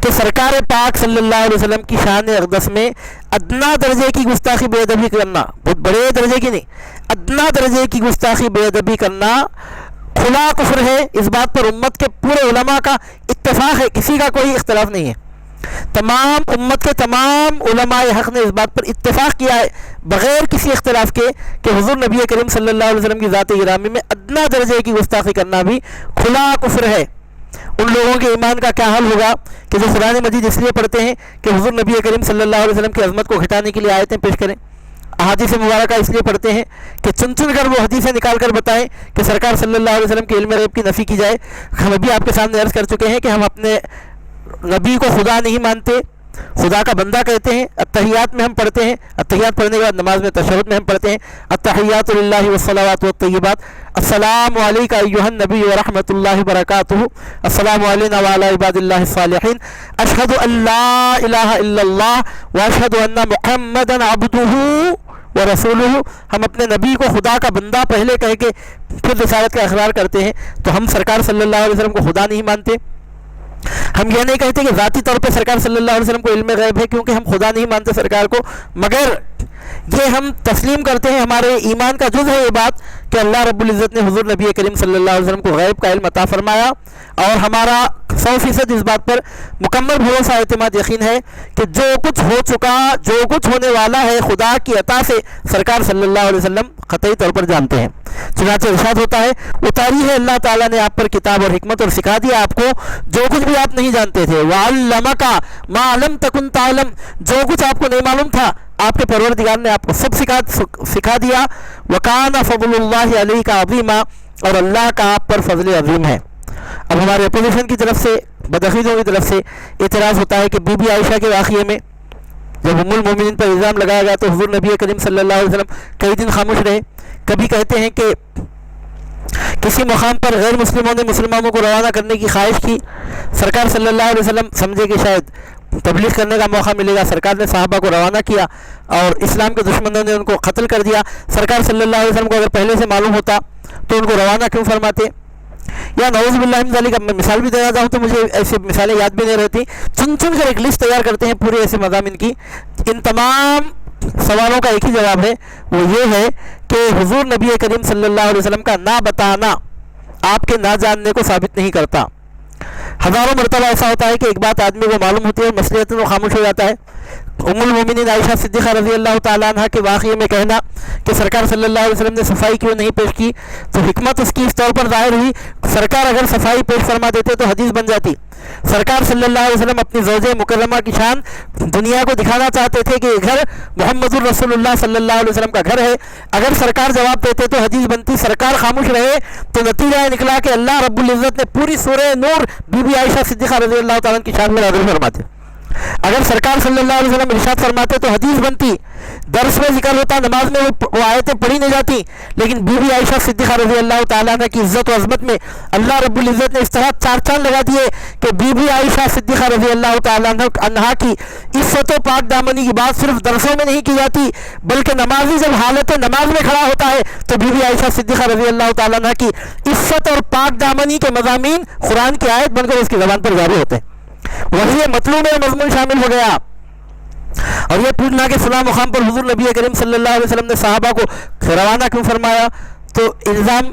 کہ سرکار پاک صلی اللہ علیہ وسلم کی شان اقدس میں ادنا درجے کی گستاخی بے ادبی کرنا، بہت بڑے درجے کی نہیں، ادنا درجے کی گستاخی بے ادبی کرنا کھلا کفر ہے۔ اس بات پر امت کے پورے علماء کا اتفاق ہے، کسی کا کوئی اختلاف نہیں ہے۔ تمام امت کے تمام علماء حق نے اس بات پر اتفاق کیا ہے بغیر کسی اختلاف کے کہ حضور نبی کریم صلی اللہ علیہ وسلم کی ذات گرامی میں ادنا درجے کی گستاخی کرنا بھی کھلا کفر ہے۔ ان لوگوں کے ایمان کا کیا حال ہوگا کہ جو قرآن مجید اس لیے پڑھتے ہیں کہ حضور نبی کریم صلی اللہ علیہ وسلم کی عظمت کو گھٹانے کے لیے آیتیں پیش کریں، احادیث مبارکہ اس لیے پڑھتے ہیں کہ چن چن کر وہ حدیثیں نکال کر بتائیں کہ سرکار صلی اللہ علیہ وسلم کے علم غیب کی نفی کی جائے۔ ہم ابھی آپ کے سامنے عرض کر چکے ہیں کہ ہم اپنے نبی کو خدا نہیں مانتے، خدا کا بندہ کہتے ہیں۔ التحیات میں ہم پڑھتے ہیں، التحیات پڑھنے کے بعد نماز میں تشہد میں ہم پڑھتے ہیں التحیات للہ والصلوات والطیبات، السلام علیک ایھا النبی ورحمۃ اللہ وبرکاتہ، السلام علینا وعلی عباد اللہ الصالحین، اشہد ان لا الہ الا اللہ واشہد ان محمدا عبدہ ورسولہ۔ ہم اپنے نبی کو خدا کا بندہ پہلے کہہ کے پھر رسالت کا اقرار کرتے ہیں، تو ہم سرکار صلی اللہ علیہ وسلم کو خدا نہیں مانتے۔ ہم یہ نہیں کہتے کہ ذاتی طور پہ سرکار صلی اللہ علیہ وسلم کو علم غیب ہے، کیونکہ ہم خدا نہیں مانتے سرکار کو، مگر یہ ہم تسلیم کرتے ہیں، ہمارے ایمان کا جز ہے یہ بات کہ اللہ رب العزت نے حضور نبی کریم صلی اللہ علیہ وسلم کو غیب کا علم عطا فرمایا، اور ہمارا 100% اس بات پر مکمل بھروسہ اعتماد یقین ہے کہ جو کچھ ہو چکا، جو کچھ ہونے والا ہے، خدا کی عطا سے سرکار صلی اللہ علیہ وسلم قطعی طور پر جانتے ہیں۔ چنانچہ ارشاد ہوتا ہے اتاری ہے اللہ تعالیٰ نے آپ پر کتاب اور حکمت اور سکھا دیا آپ کو جو کچھ بھی آپ نہیں جانتے تھے۔ وَعَلَّمَكَ مَا لَمْ تَكُنْ تَعْلَمْ، جو کچھ آپ کو نہیں معلوم تھا آپ کے پروردگار نے آپ کو سب سکھا دیا۔ وَكَانَ فَضْلُ اللَّهِ عَلَيْكَ عَظِيمًا، اور اللہ کا آپ پر فضل عظیم ہے۔ اب ہمارے اپوزیشن کی طرف سے، بدعقیدوں کی طرف سے اعتراض ہوتا ہے کہ بی بی عائشہ کے واقعے میں جب ام المومنین پر الزام لگایا گیا تو حضور نبی کریم صلی اللہ علیہ وسلم کئی دن خاموش رہے۔ کبھی کہتے ہیں کہ کسی مقام پر غیر مسلموں نے مسلمانوں کو روانہ کرنے کی خواہش کی، سرکار صلی اللہ علیہ وسلم سمجھے کہ شاید تبلیغ کرنے کا موقع ملے گا، سرکار نے صحابہ کو روانہ کیا اور اسلام کے دشمنوں نے ان کو قتل کر دیا۔ سرکار صلی اللہ علیہ وسلم کو اگر پہلے سے معلوم ہوتا تو ان کو روانہ کیوں فرماتے؟ یا نعوذ باللہ من ذالک، اب میں مثال بھی دینا چاہوں تو مجھے ایسی مثالیں یاد بھی نہیں رہتی، چن کر ایک لسٹ تیار کرتے ہیں پورے ایسے مضامین کی۔ ان تمام سوالوں کا ایک ہی جواب ہے، وہ یہ ہے کہ حضور نبی کریم صلی اللہ علیہ وسلم کا نہ بتانا آپ کے نہ جاننے کو ثابت نہیں کرتا۔ ہزاروں مرتبہ ایسا ہوتا ہے کہ ایک بات آدمی کو معلوم ہوتی ہے، مصلحتاً وہ خاموش ہو جاتا ہے۔ ام المومنین عائشہ صدیقہ رضی اللہ تعالیٰ عنہ کے واقعے میں کہنا کہ سرکار صلی اللہ علیہ وسلم نے صفائی کیوں نہیں پیش کی، تو حکمت اس کی اس طور پر ظاہر ہوئی، سرکار اگر صفائی پیش فرما دیتے تو حدیث بن جاتی۔ سرکار صلی اللہ علیہ وسلم اپنی زوجہ مکرمہ کی شان دنیا کو دکھانا چاہتے تھے کہ یہ گھر محمد الرسول اللہ صلی اللہ علیہ وسلم کا گھر ہے۔ اگر سرکار جواب دیتے تو حدیث بنتی، سرکار خاموش رہے تو نتیجہ نکلا کہ اللہ رب العزت نے پوری سورہ نور بی بی عائشہ صدیقہ رضی اللہ تعالیٰ کی شان میں نازل فرماتے۔ اگر سرکار صلی اللہ علیہ وسلم ارشاد فرماتے تو حدیث بنتی، درس میں ذکر ہوتا، نماز میں وہ آیتیں پڑھی نہیں جاتی، لیکن بی بی عائشہ صدیقہ رضی اللہ تعالیٰ عنہ کی عزت و عظمت میں اللہ رب العزت نے اس طرح چار چاند لگا دیے کہ بی بی عائشہ صدیقہ رضی اللہ تعالیٰ عنہ کی عزت و پاک دامنی کی بات صرف درسوں میں نہیں کی جاتی، بلکہ نمازی جب حالت نماز میں کھڑا ہوتا ہے تو بی بی عائشہ صدیقہ رضی اللہ تعالیٰ عنہ کی عزت اور پاک دامنی کے مضامین قرآن کی آیت بن کر اس کی زبان پر جاری ہوتے ہیں۔ وہی مطلوب میں مضمون شامل ہو گیا، اور یہ پوچھنا کہ فلاں مقام پر حضور نبی کریم صلی اللہ علیہ وسلم نے صحابہ کو روانہ کیوں فرمایا، تو الزام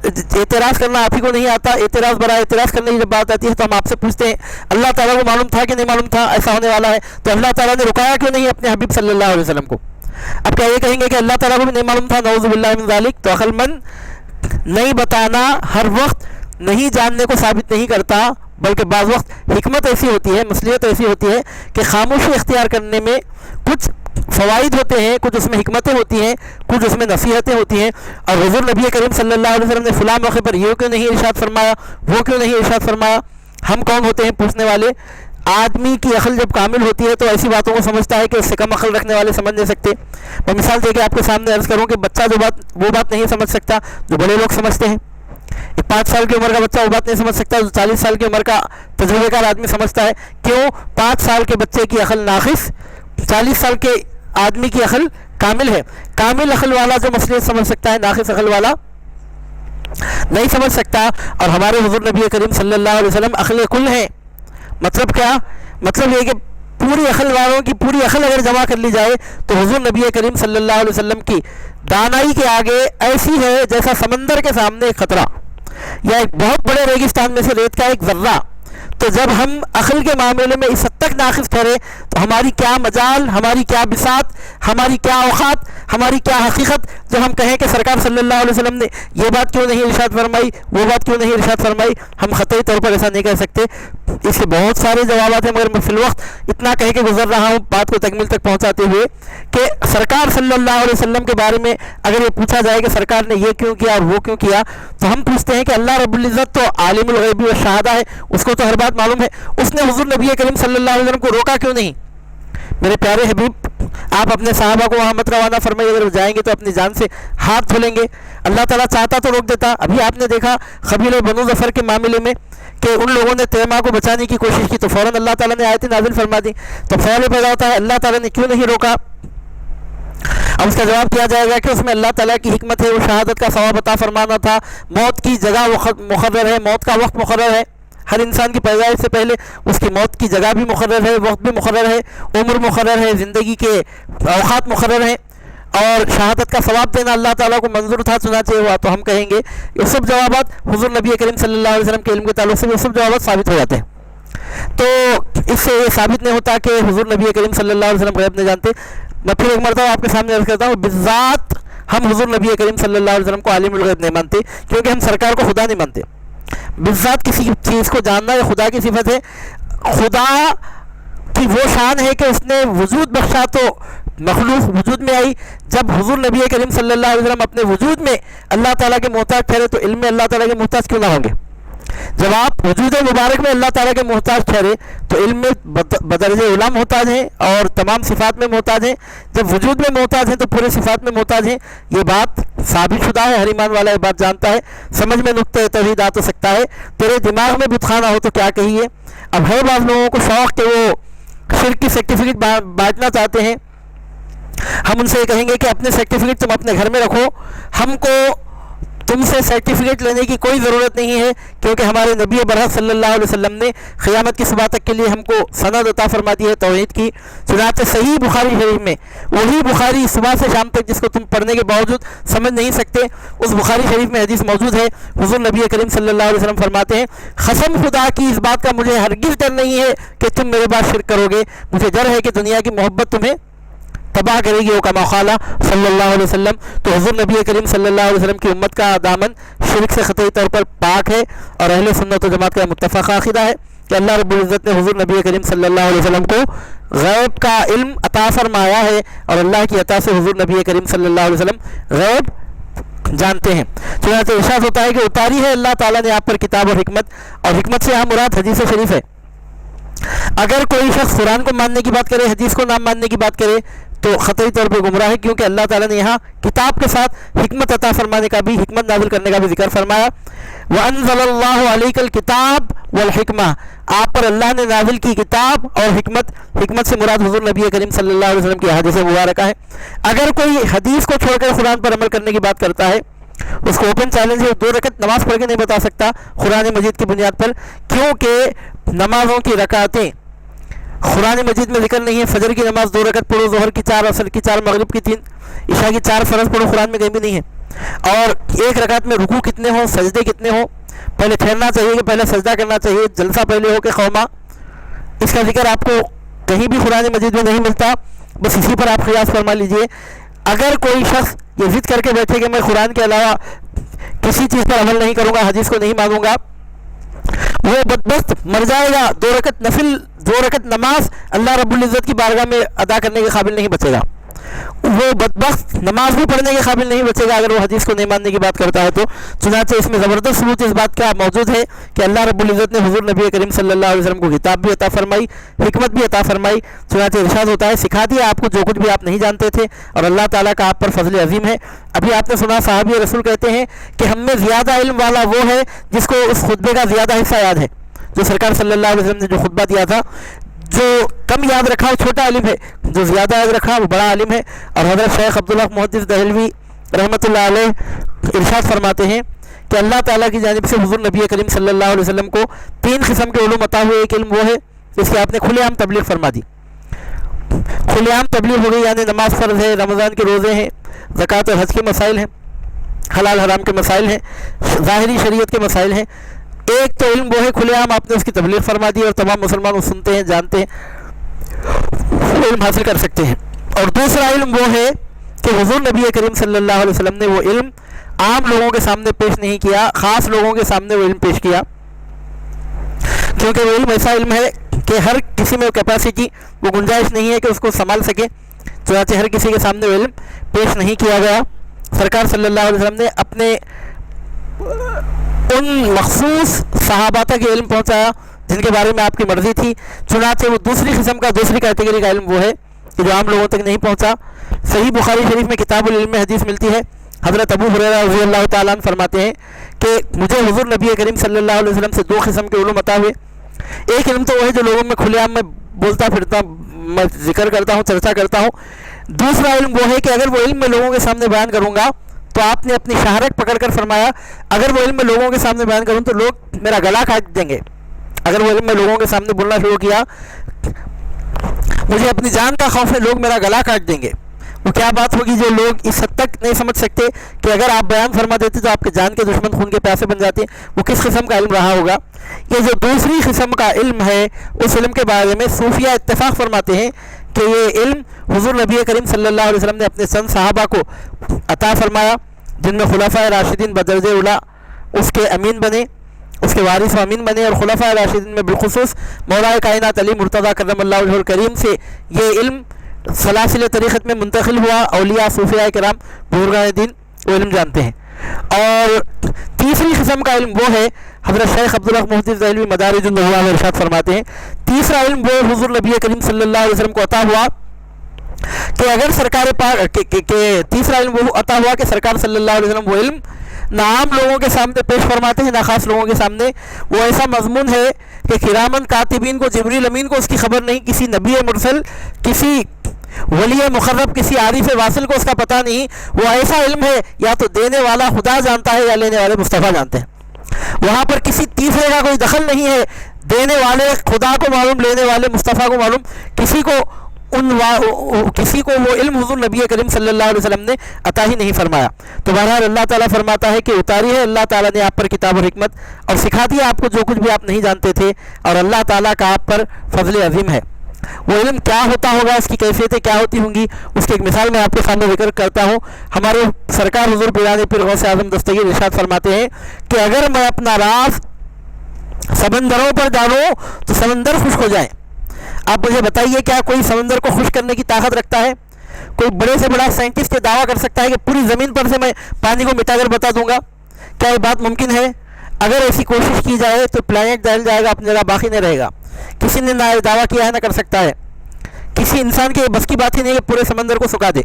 اعتراض کرنا آپ ہی کو نہیں آتا، اعتراض برائے اعتراض کرنے کی جب بات آتی ہے تو ہم آپ سے پوچھتے ہیں اللہ تعالیٰ کو معلوم تھا کہ نہیں معلوم تھا ایسا ہونے والا ہے، تو اللہ تعالیٰ نے رکایا کیوں نہیں اپنے حبیب صلی اللہ علیہ وسلم کو؟ اب کیا یہ کہیں گے کہ اللہ تعالیٰ کو بھی نہیں معلوم تھا؟ نعوذ باللہ من ذالک۔ تو عقل مند نہیں بتانا ہر وقت نہیں جاننے کو ثابت نہیں کرتا، بلکہ بعض وقت حکمت ایسی ہوتی ہے، مصلحت ایسی ہوتی ہے کہ خاموشی اختیار کرنے میں کچھ فوائد ہوتے ہیں، کچھ اس میں حکمتیں ہوتی ہیں، کچھ اس میں نصیحتیں ہوتی ہیں۔ اور حضور نبی کریم صلی اللہ علیہ وسلم نے فلاں موقع پر یہ کیوں نہیں ارشاد فرمایا، وہ کیوں نہیں ارشاد فرمایا؟ ہم کون ہوتے ہیں پوچھنے والے؟ آدمی کی عقل جب کامل ہوتی ہے تو ایسی باتوں کو سمجھتا ہے کہ اس سے کم عقل رکھنے والے سمجھ نہیں سکتے۔ میں مثال دے کے آپ کے سامنے عرض کروں کہ بچہ وہ بات نہیں سمجھ سکتا جو بڑے لوگ سمجھتے ہیں۔ 5 سال کی عمر کا بچہ وہ بات نہیں سمجھ سکتا جو 40 سال کی عمر کا تجربے کار آدمی سمجھتا ہے۔ کیوں؟ 5 سال کے بچے کی عقل ناقص، 40 سال کے آدمی کی عقل کامل ہے۔ کامل عقل والا جو مصلحت سمجھ سکتا ہے، ناقص عقل والا نہیں سمجھ سکتا۔ اور ہمارے حضور نبی کریم صلی اللہ علیہ وسلم عقل کل ہیں۔ مطلب کیا؟ مطلب یہ کہ پوری عقل والوں کی پوری عقل اگر جمع کر لی جائے تو حضور نبی کریم صلی اللہ علیہ وسلم کی دانائی کے آگے ایسی ہے جیسا سمندر کے سامنے ایک قطرہ یا ایک بہت بڑے ریگستان میں سے ریت کا ایک ذرہ۔ تو جب ہم عقل کے معاملے میں اس حد تک ناقص ٹھہرے تو ہماری کیا مجال، ہماری کیا بساط، ہماری کیا اوقات، ہماری کیا حقیقت جو ہم کہیں کہ سرکار صلی اللہ علیہ وسلم نے یہ بات کیوں نہیں ارشاد فرمائی، وہ بات کیوں نہیں ارشاد فرمائی؟ ہم قطعی طور پر ایسا نہیں کہہ سکتے۔ اس کے بہت سارے جوابات ہیں، مگر میں فی الوقت اتنا کہہ کے گزر رہا ہوں بات کو تکمیل تک پہنچاتے ہوئے کہ سرکار صلی اللہ علیہ وسلم کے بارے میں اگر یہ پوچھا جائے کہ سرکار نے یہ کیوں کیا اور وہ کیوں کیا، تو ہم پوچھتے ہیں کہ اللہ رب العزت تو عالم الغیب والشہادہ ہے، اس کو تو ہر بات معلوم ہے، اس نے حضور نبی کریم صلی اللہ علیہ وسلم کو روکا کیوں نہیں؟ میرے پیارے حبیب، آپ اپنے صحابہ کو وہاں مت روانہ فرمائیے، اگر وہ جائیں گے تو اپنی جان سے ہاتھ دھولیں گے۔ اللہ تعالیٰ چاہتا تو روک دیتا۔ ابھی آپ نے دیکھا قبیلہ بنو ظفر کے معاملے میں کہ ان لوگوں نے تیمہ کو بچانے کی کوشش کی تو فوراً اللہ تعالیٰ نے آیت نازل فرما دی۔ تو سوال پیدا ہوتا ہے اللہ تعالیٰ نے کیوں نہیں روکا؟ اب اس کا جواب دیا جائے گا کہ اس میں اللہ تعالیٰ کی حکمت ہے، وہ شہادت کا ثواب عطا فرمانا تھا، موت کی جگہ مقرر ہے، موت کا وقت مقرر ہے، ہر انسان کی پیدائش سے پہلے اس کی موت کی جگہ بھی مقرر ہے، وقت بھی مقرر ہے، عمر مقرر ہے، زندگی کے اوقات مقرر ہیں۔ اور شہادت کا ثواب دینا اللہ تعالیٰ کو منظور تھا، چنانچہ ہوا، تو ہم کہیں گے یہ سب جوابات حضور نبی کریم صلی اللہ علیہ وسلم کے علم کے تعلق سے وہ سب جوابات ثابت ہو جاتے ہیں۔ تو اس سے یہ ثابت نہیں ہوتا کہ حضور نبی کریم صلی اللہ علیہ وسلم غیب نہیں جانتے۔ میں پھر ایک مرتبہ آپ کے سامنے عرض کرتا ہوں، بالذات ہم حضور نبی کریم صلی اللہ علیہ وسلم کو عالم الغیب نہیں مانتے، کیونکہ ہم سرکار کو خدا نہیں مانتے۔ بالذات کسی چیز کو جاننا یہ خدا کی صفت ہے۔ خدا کی وہ شان ہے کہ اس نے وجود بخشا تو مخلوق وجود میں آئی۔ جب حضور نبی کریم صلی اللہ علیہ وسلم اپنے وجود میں اللہ تعالیٰ کے محتاج ٹھہرے تو علم میں اللہ تعالیٰ کے محتاج کیوں نہ ہوں گے؟ جب آپ وجود مبارک میں اللہ تعالیٰ کے محتاج ٹھہرے تو علم میں بدرجہ اعلیٰ محتاج ہیں اور تمام صفات میں محتاج ہیں۔ جب وجود میں محتاج ہیں تو پورے صفات میں محتاج ہیں۔ یہ بات ثابت شدہ ہے، ہر ایمان والا یہ بات جانتا ہے۔ سمجھ میں نقطۂ توحید آ تو سکتا ہے، تیرے دماغ میں بت خانہ ہو تو کیا کہیے۔ اب ہے بعض لوگوں کو شوق کہ وہ شرک کی سرٹیفکیٹ بانٹنا چاہتے ہیں۔ ہم ان سے یہ کہیں گے کہ اپنے سرٹیفکیٹ تم اپنے گھر میں رکھو، ہم کو تم سے سرٹیفکیٹ لینے کی کوئی ضرورت نہیں ہے، کیونکہ ہمارے نبی برحق صلی اللہ علیہ وسلم نے قیامت کی صبح تک کے لیے ہم کو سند عطا فرما دی ہے توحید کی۔ چنانچہ صحیح بخاری شریف میں وہی بخاری صبح سے شام تک جس کو تم پڑھنے کے باوجود سمجھ نہیں سکتے، اس بخاری شریف میں حدیث موجود ہے۔ حضور نبی کریم صلی اللہ علیہ وسلم فرماتے ہیں، قسم خدا کی اس بات کا مجھے ہرگز ڈر نہیں ہے کہ تم میرے بعد شرک کرو گے، مجھے ڈر ہے کہ دنیا کی محبت تمہیں تباہ کرے گی، وہ کما قال صلی اللہ علیہ وسلم۔ تو حضور نبی کریم صلی اللہ علیہ وسلم کی امت کا دامن شرک سے قطعی طور پر پاک ہے، اور اہل سنت و جماعت کا متفق عقیدہ ہے کہ اللہ رب العزت نے حضور نبی کریم صلی اللہ علیہ وسلم کو غیب کا علم عطا فرمایا ہے، اور اللہ کی عطا سے حضور نبی کریم صلی اللہ علیہ وسلم غیب جانتے ہیں۔ چنانچہ ارشاد ہوتا ہے کہ اتاری ہے اللہ تعالیٰ نے آپ پر کتاب اور حکمت، اور حکمت سے یہاں مراد حدیث شریف ہے۔ اگر کوئی شخص قرآن کو ماننے کی بات کرے، حدیث کو نہ ماننے کی بات کرے تو قطعی طور پہ گمراہ ہے، کیونکہ اللہ تعالیٰ نے یہاں کتاب کے ساتھ حکمت عطا فرمانے کا بھی، حکمت نازل کرنے کا بھی ذکر فرمایا۔ وَأَنزَلَ اللَّهُ عَلَيْكَ الْكِتَابَ وَالْحِكْمَةَ، آپ پر اللہ نے نازل کی کتاب اور حکمت۔ حکمت سے مراد حضور نبی کریم صلی اللہ علیہ وسلم کی حدیث مبارکہ ہے۔ اگر کوئی حدیث کو چھوڑ کر قرآن پر عمل کرنے کی بات کرتا ہے، اس کو اوپن چیلنج ہے، 2 رکعت نماز پڑھ کے نہیں بتا سکتا قرآن مجید کی بنیاد پر، کیونکہ نمازوں کی رکعتیں قرآن مجید میں ذکر نہیں ہے۔ فجر کی نماز 2 رکعت پڑھو، ظہر کی 4، عصر کی 4، مغرب کی 3، عشاء کی 4 فرض پڑھو، قرآن میں کہیں بھی نہیں ہے۔ اور ایک رکعت میں رکوع کتنے ہوں، سجدے کتنے ہوں، پہلے ٹھہرنا چاہیے کہ پہلے سجدہ کرنا چاہیے، جلسہ پہلے ہو کہ قوما، اس کا ذکر آپ کو کہیں بھی قرآن مجید میں نہیں ملتا۔ بس اسی پر آپ قیاس فرما لیجئے۔ اگر کوئی شخص یہ ضد کر کے بیٹھے کہ میں قرآن کے علاوہ کسی چیز پر عمل نہیں کروں گا، حدیث کو نہیں مانوں گا، وہ بدبخت مر جائے گا۔ 2 رکعت نفل، 2 رکعت نماز اللہ رب العزت کی بارگاہ میں ادا کرنے کے قابل نہیں بچے گا، وہ بدبخت نماز بھی پڑھنے کے قابل نہیں بچے گا اگر وہ حدیث کو نہیں ماننے کی بات کرتا ہے تو۔ چنانچہ اس میں زبردست ثبوت اس بات کا موجود ہے کہ اللہ رب العزت نے حضور نبی کریم صلی اللہ علیہ وسلم کو کتاب بھی عطا فرمائی، حکمت بھی عطا فرمائی۔ چنانچہ ارشاد ہوتا ہے، سکھا دیا آپ کو جو کچھ بھی آپ نہیں جانتے تھے، اور اللہ تعالیٰ کا آپ پر فضل عظیم ہے۔ ابھی آپ نے سنا صحابی رسول کہتے ہیں کہ ہم میں زیادہ علم والا وہ ہے جس کو اس خطبے کا زیادہ حصہ یاد ہے، جو سرکار صلی اللہ علیہ وسلم نے جو خطبہ دیا تھا۔ جو کم یاد رکھا وہ چھوٹا علم ہے، جو زیادہ یاد رکھا وہ بڑا علم ہے۔ اور حضرت شیخ عبداللہ محدث دہلوی رحمۃ اللہ علیہ ارشاد فرماتے ہیں کہ اللہ تعالیٰ کی جانب سے حضور نبی کریم صلی اللہ علیہ وسلم کو 3 قسم کے علوم عطا ہوئے۔ ایک علم وہ ہے جس کی آپ نے کھلے عام تبلیغ فرما دی، کھلے عام تبلیغ ہو گئی، یعنی نماز فرض ہے، رمضان کے روزے ہیں، زکوٰۃ اور حج کے مسائل ہیں، حلال حرام کے مسائل ہیں، ظاہری شریعت کے مسائل ہیں۔ ایک تو علم وہ ہے کھلے عام، آپ نے اس کی تبلیغ فرما دی اور تمام مسلمان وہ سنتے ہیں، جانتے ہیں، علم حاصل کر سکتے ہیں۔ اور دوسرا علم وہ ہے کہ حضور نبی کریم صلی اللہ علیہ وسلم نے وہ علم عام لوگوں کے سامنے پیش نہیں کیا، خاص لوگوں کے سامنے وہ علم پیش کیا، کیونکہ وہ علم ایسا علم ہے کہ ہر کسی میں کیپیسٹی، وہ گنجائش نہیں ہے کہ اس کو سنبھال سکے، چنانچہ ہر کسی کے سامنے وہ علم پیش نہیں کیا گیا۔ سرکار صلی اللہ علیہ وسلم نے اپنے ان مخصوص صحابہ تک یہ علم پہنچایا جن کے بارے میں آپ کی مرضی تھی۔ چنانچہ وہ دوسری قسم کا، دوسری کیٹیگری کا علم وہ ہے کہ جو عام لوگوں تک نہیں پہنچا۔ صحیح بخاری شریف میں کتاب العلم میں حدیث ملتی ہے، حضرت ابو ہریرہ رضی اللہ تعالیٰ عنہ فرماتے ہیں کہ مجھے حضور نبی کریم صلی اللہ علیہ وسلم سے 2 قسم کے علوم عطا ہوئے۔ ایک علم تو وہ ہے جو لوگوں میں کھلے عام میں بولتا پھرتا، میں ذکر کرتا ہوں، چرچا کرتا ہوں۔ دوسرا علم وہ ہے کہ اگر وہ علم میں لوگوں کے سامنے بیان کروں گا تو آپ نے اپنی شہرت پکڑ کر فرمایا، اگر وہ علم میں لوگوں کے سامنے بیان کروں تو لوگ میرا گلا کاٹ دیں گے۔ اگر وہ علم میں لوگوں کے سامنے بولنا شروع کیا، مجھے اپنی جان کا خوف ہے، لوگ میرا گلا کاٹ دیں گے۔ وہ کیا بات ہوگی جو لوگ اس حد تک نہیں سمجھ سکتے کہ اگر آپ بیان فرما دیتے تو آپ کے جان کے دشمن خون کے پیاسے بن جاتے، وہ کس قسم کا علم رہا ہوگا؟ یہ جو دوسری قسم کا علم ہے، اس علم کے بارے میں صوفیہ اتفاق فرماتے ہیں کہ یہ علم حضور نبی کریم صلی اللہ علیہ وسلم نے اپنے چند صحابہ کو عطا فرمایا، جن میں خلفائے راشدین بدرجہ اولیٰ اس کے امین بنے، اس کے وارث و امین بنے، اور خلفائے راشدین میں بالخصوص مولا کائنات علی مرتضیٰ کرم اللہ وجہہ الکریم سے یہ علم سلاسل طریقت میں منتقل ہوا۔ اولیاء صوفیاء کرام بزرگان دین وہ علم جانتے ہیں۔ اور تیسری قسم کا علم وہ ہے، حضرت شیخ عبدالحق محدث دہلوی مدارج النبوہ میں ارشاد فرماتے ہیں، تیسرا علم وہ حضور نبی کریم صلی اللہ علیہ وسلم کو عطا ہوا کہ اگر سرکار پاک تیسرا علم وہ عطا ہوا کہ سرکار صلی اللہ علیہ وسلم وہ علم نہ عام لوگوں کے سامنے پیش فرماتے ہیں نہ خاص لوگوں کے سامنے، وہ ایسا مضمون ہے کہ کرامن کاتبین کو، جبریل امین کو اس کی خبر نہیں، کسی نبی مرسل، کسی ولی مقرب، کسی عارف واصل کو اس کا پتہ نہیں۔ وہ ایسا علم ہے یا تو دینے والا خدا جانتا ہے یا لینے والے مصطفیٰ جانتے ہیں، وہاں پر کسی تیسرے کا کوئی دخل نہیں ہے، دینے والے خدا کو معلوم، لینے والے مصطفیٰ کو معلوم، کسی کو وہ علم حضور نبی کریم صلی اللہ علیہ وسلم نے عطا ہی نہیں فرمایا۔ تو بہرحال اللہ تعالیٰ فرماتا ہے کہ اتاری ہے اللہ تعالیٰ نے آپ پر کتاب اور حکمت، اور سکھا دیا آپ کو جو کچھ بھی آپ نہیں جانتے تھے، اور اللہ تعالیٰ کا آپ پر فضل عظیم ہے۔ وہ علم کیا ہوتا ہوگا، اس کی کیفیتیں کیا ہوتی ہوں گی، اس کی ایک مثال میں آپ کے سامنے ذکر کرتا ہوں۔ ہمارے سرکار حضور پیران پیر غوث اعظم دستگیر ارشاد فرماتے ہیں کہ اگر میں اپنا راز سمندروں پر ڈالوں تو سمندر خشک ہو جائے۔ آپ مجھے بتائیے کیا کوئی سمندر کو خشک کرنے کی طاقت رکھتا ہے؟ کوئی بڑے سے بڑا سائنٹسٹ یہ دعویٰ کر سکتا ہے کہ پوری زمین پر سے میں پانی کو مٹا کر بتا دوں گا؟ کیا یہ بات ممکن ہے؟ اگر ایسی کوشش کی جائے تو پلانٹ جل جائے گا، اپنی جگہ باقی نہیں رہے گا۔ کسی نے نہ دعویٰ کیا ہے نہ کر سکتا ہے۔ کسی انسان کے بس کی بات ہی نہیں کہ پورے سمندر کو سکھا دے،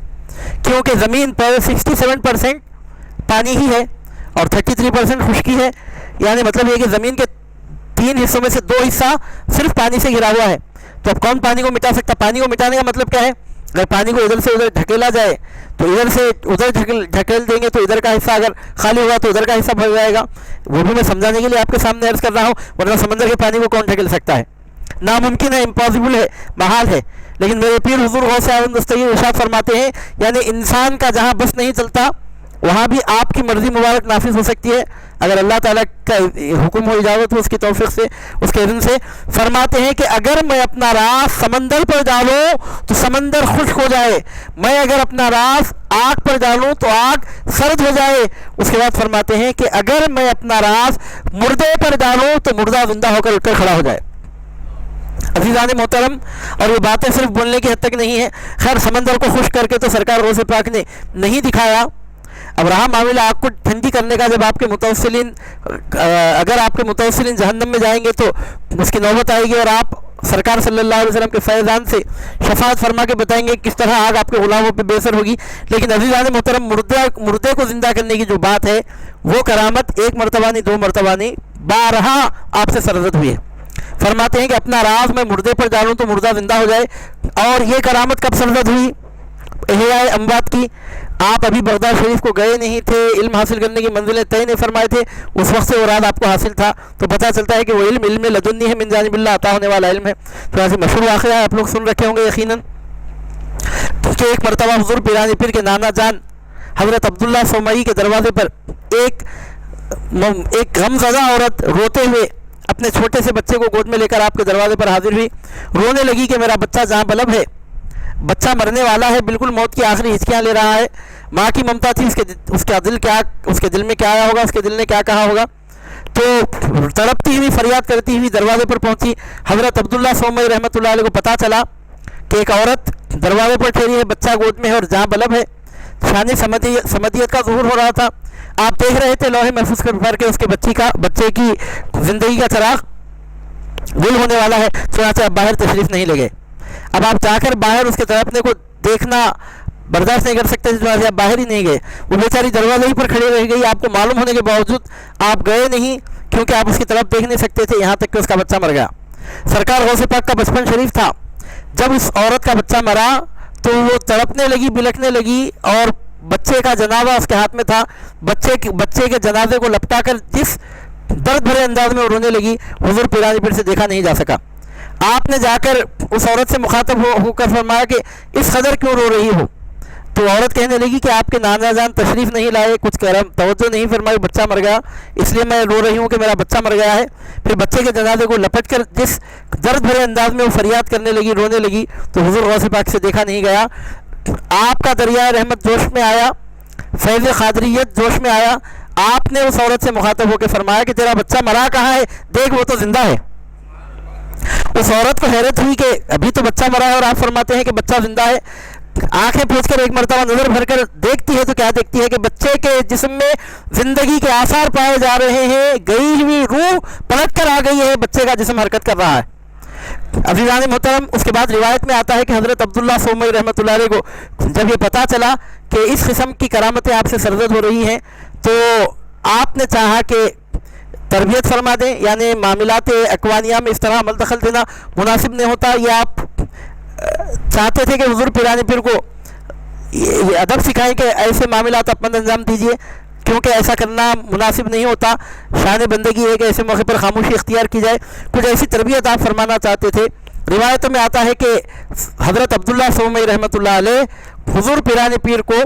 کیونکہ زمین پر 67% پانی ہی ہے اور 33% خشکی ہے۔ یعنی مطلب یہ کہ زمین کے 3 حصوں میں سے 2 حصہ صرف پانی سے گھرا ہوا ہے۔ تو اب کون پانی کو مٹا سکتا؟ پانی کو مٹانے کا مطلب کیا ہے؟ اگر پانی کو ادھر سے ادھر ڈھکیلا جائے تو ادھر سے ادھر ڈھکیل دیں گے تو ادھر کا حصہ اگر خالی ہوا تو ادھر کا حصہ بھر جائے گا۔ وہ بھی میں سمجھانے کے لیے آپ کے سامنے عرض کر رہا ہوں، ورنہ سمندر کے پانی کو کون ڈھکیل سکتا ہے؟ ناممکن ہے، امپاسبل ہے، محال ہے۔ لیکن میرے پیر حضور غوث اعظم دستگیر ارشاد فرماتے ہیں یعنی انسان کا جہاں بس نہیں چلتا وہاں بھی آپ کی مرضی مبارک نافذ ہو سکتی ہے اگر اللہ تعالیٰ کا حکم ہو، اجازت ہو، اس کی توفیق سے، اس کے اذن سے۔ فرماتے ہیں کہ اگر میں اپنا راز سمندر پر ڈالوں تو سمندر خشک ہو جائے، میں اگر اپنا راز آگ پر ڈالوں تو آگ سرد ہو جائے۔ اس کے بعد فرماتے ہیں کہ اگر میں اپنا راز مردے پر ڈالوں تو مردہ زندہ ہو کر اٹھ کر کھڑا ہو جائے۔ عزیزان محترم، اور یہ باتیں صرف بولنے کی حد تک نہیں ہے۔ خیر سمندر کو خشک کر کے تو سرکار غوث پاک نے نہیں دکھایا۔ اب رہا معاملہ آگ کو ٹھنڈی کرنے کا، جب آپ کے متوسلین اگر آپ کے متوسلین جہنم میں جائیں گے تو اس کی نوبت آئے گی اور آپ سرکار صلی اللہ علیہ وسلم کے فیضان سے شفاعت فرما کے بتائیں گے کس طرح آگ آپ کے غلاموں پہ بے اثر ہوگی۔ لیکن عزیزان محترم، مردے کو زندہ کرنے کی جو بات ہے وہ کرامت ایک مرتبہ نہیں، 2 مرتبہ نہیں، 12 آپ سے سرزد ہوئی ہے۔ فرماتے ہیں کہ اپنا راز میں مردے پر ڈالوں تو مردہ زندہ ہو جائے۔ اور یہ کرامت کب سرزد ہوئی؟ احیاء اموات کی۔ آپ ابھی بغداد شریف کو گئے نہیں تھے، علم حاصل کرنے کی منزلیں طے نہیں فرمائے تھے، اس وقت سے وہ راز آپ کو حاصل تھا، تو پتہ چلتا ہے کہ وہ علم لدنی ہے، من جانب اللہ عطا ہونے والا علم ہے۔ تو ایسے مشہور واقعہ ہے، آپ لوگ سن رکھے ہوں گے یقیناً، کہ ایک مرتبہ حضور پیرانی پیر کے نانا جان حضرت عبداللہ سومئی کے دروازے پر ایک غمزدہ عورت روتے ہوئے اپنے چھوٹے سے بچے کو گود میں لے کر آپ کے دروازے پر حاضر ہوئی، رونے لگی کہ میرا بچہ جہاں بلب ہے، بچہ مرنے والا ہے، بالکل موت کی آخری ہچکیاں لے رہا ہے۔ ماں کی ممتا تھی، اس کے دل میں کیا آیا ہوگا، اس کے دل نے کیا کہا ہوگا۔ تو تڑپتی ہوئی فریاد کرتی ہوئی دروازے پر پہنچی۔ حضرت عبداللہ سومئی رحمۃ اللہ علیہ کو پتہ چلا کہ ایک عورت دروازے پر ٹھہری ہے، بچہ گود میں ہے اور جہاں بلب ہے، شان سمدیت کا ظہور ہو رہا تھا۔ آپ دیکھ رہے تھے لوہے محفوظ کر کے اس کے بچے کی زندگی کا چراغ گل ہونے والا ہے، چنانچہ اب باہر تشریف نہیں لے گئے۔ اب آپ جا کر باہر اس کے تڑپنے کو دیکھنا برداشت نہیں کر سکتے، چنانچہ آپ باہر ہی نہیں گئے، وہ بیچاری دروازے ہی پر کھڑی رہ گئی۔ آپ کو معلوم ہونے کے باوجود آپ گئے نہیں، کیونکہ آپ اس کی طرف دیکھ نہیں سکتے تھے، یہاں تک کہ اس کا بچہ مر گیا۔ سرکار غوث پاک کا بچپن شریف تھا، جب اس عورت کا بچہ مرا تو وہ تڑپنے لگی، بلکنے لگی، اور بچے کا جنازہ اس کے ہاتھ میں تھا۔ بچے کے جنازے کو لپٹا کر جس درد بھرے انداز میں رونے لگی، حضور پیرانی پیر سے دیکھا نہیں جا سکا۔ آپ نے جا کر اس عورت سے مخاطب ہو کر فرمایا کہ اس قدر کیوں رو رہی ہو؟ تو عورت کہنے لگی کہ آپ کے نانا جان تشریف نہیں لائے، کچھ کرم توجہ نہیں فرمائی، بچہ مر گیا، اس لیے میں رو رہی ہوں کہ میرا بچہ مر گیا ہے۔ پھر بچے کے جنازے کو لپٹ کر جس درد بھرے انداز میں وہ فریاد کرنے لگی، رونے لگی، تو حضور غوث پاک سے دیکھا نہیں گیا۔ آپ کا دریائے رحمت جوش میں آیا، فیض قادریت جوش میں آیا۔ آپ نے اس عورت سے مخاطب ہو کے فرمایا کہ تیرا بچہ مرا کہاں ہے، دیکھ وہ تو زندہ ہے۔ اس عورت کو حیرت ہوئی کہ ابھی تو بچہ مرا ہے اور آپ فرماتے ہیں کہ بچہ زندہ ہے۔ آنکھیں پوچھ کر ایک مرتبہ نظر بھر کر دیکھتی ہے تو کیا دیکھتی ہے کہ بچے کے جسم میں زندگی کے آثار پائے جا رہے ہیں، گئی ہوئی روح پلٹ کر آ گئی ہے، بچے کا جسم حرکت کر رہا ہے۔ عزیزان محترم، اس کے بعد روایت میں آتا ہے کہ حضرت عبداللہ سومئی رحمۃ اللہ علیہ کو جب یہ پتہ چلا کہ اس قسم کی کرامتیں آپ سے سرزد ہو رہی ہیں تو آپ نے چاہا کہ تربیت فرما دیں، یعنی معاملات اقوانیہ میں اس طرح عمل دخل دینا مناسب نہیں ہوتا۔ یہ آپ چاہتے تھے کہ حضور پیرانی پیر کو یہ ادب سکھائیں کہ ایسے معاملات اپنا انجام دیجیے، کیونکہ ایسا کرنا مناسب نہیں ہوتا، شان بندگی ہے کہ ایسے موقع پر خاموشی اختیار کی جائے، کچھ ایسی تربیت آپ فرمانا چاہتے تھے۔ روایتوں میں آتا ہے کہ حضرت عبداللہ سومئی رحمۃ اللہ علیہ حضور پیرانی پیر کو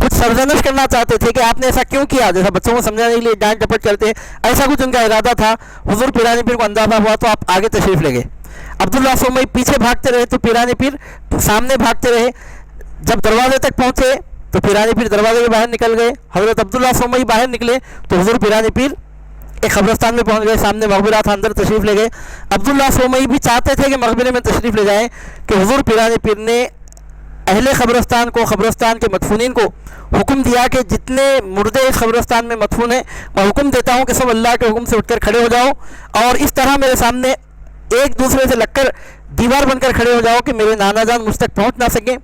کچھ سرزنش کرنا چاہتے تھے کہ آپ نے ایسا کیوں کیا، جیسا بچوں کو سمجھانے کے لیے ڈانٹ ڈپٹ کرتے ہیں، ایسا کچھ ان کا ارادہ تھا۔ حضور پیرانی پیر کو اندازہ ہوا تو آپ آگے تشریف لے گئے۔ عبداللہ سومئی پیچھے بھاگتے رہے تو پیرانی پیر سامنے بھاگتے رہے۔ جب دروازے تک پہنچے تو پیرانی پیر دروازے کے باہر نکل گئے۔ حضرت عبداللہ سومئی باہر نکلے تو حضور پیرانی پیر ایک قبرستان میں پہنچ گئے، سامنے مقبرہ تھا، اندر تشریف لے گئے۔ عبداللہ سومئی بھی چاہتے تھے کہ مقبرے میں تشریف لے جائیں کہ حضور پیرانی پیر نے اہل قبرستان کو، قبرستان کے مدفونین کو حکم دیا کہ جتنے مردے اس قبرستان میں مدفون ہیں میں حکم دیتا ہوں کہ سب اللہ کے حکم سے اٹھ کر کھڑے ہو جاؤ اور اس طرح میرے سامنے ایک دوسرے سے لگ کر دیوار بن کر کھڑے ہو جاؤ کہ میرے نانا جان مجھ تک پہنچ نہ سکیں۔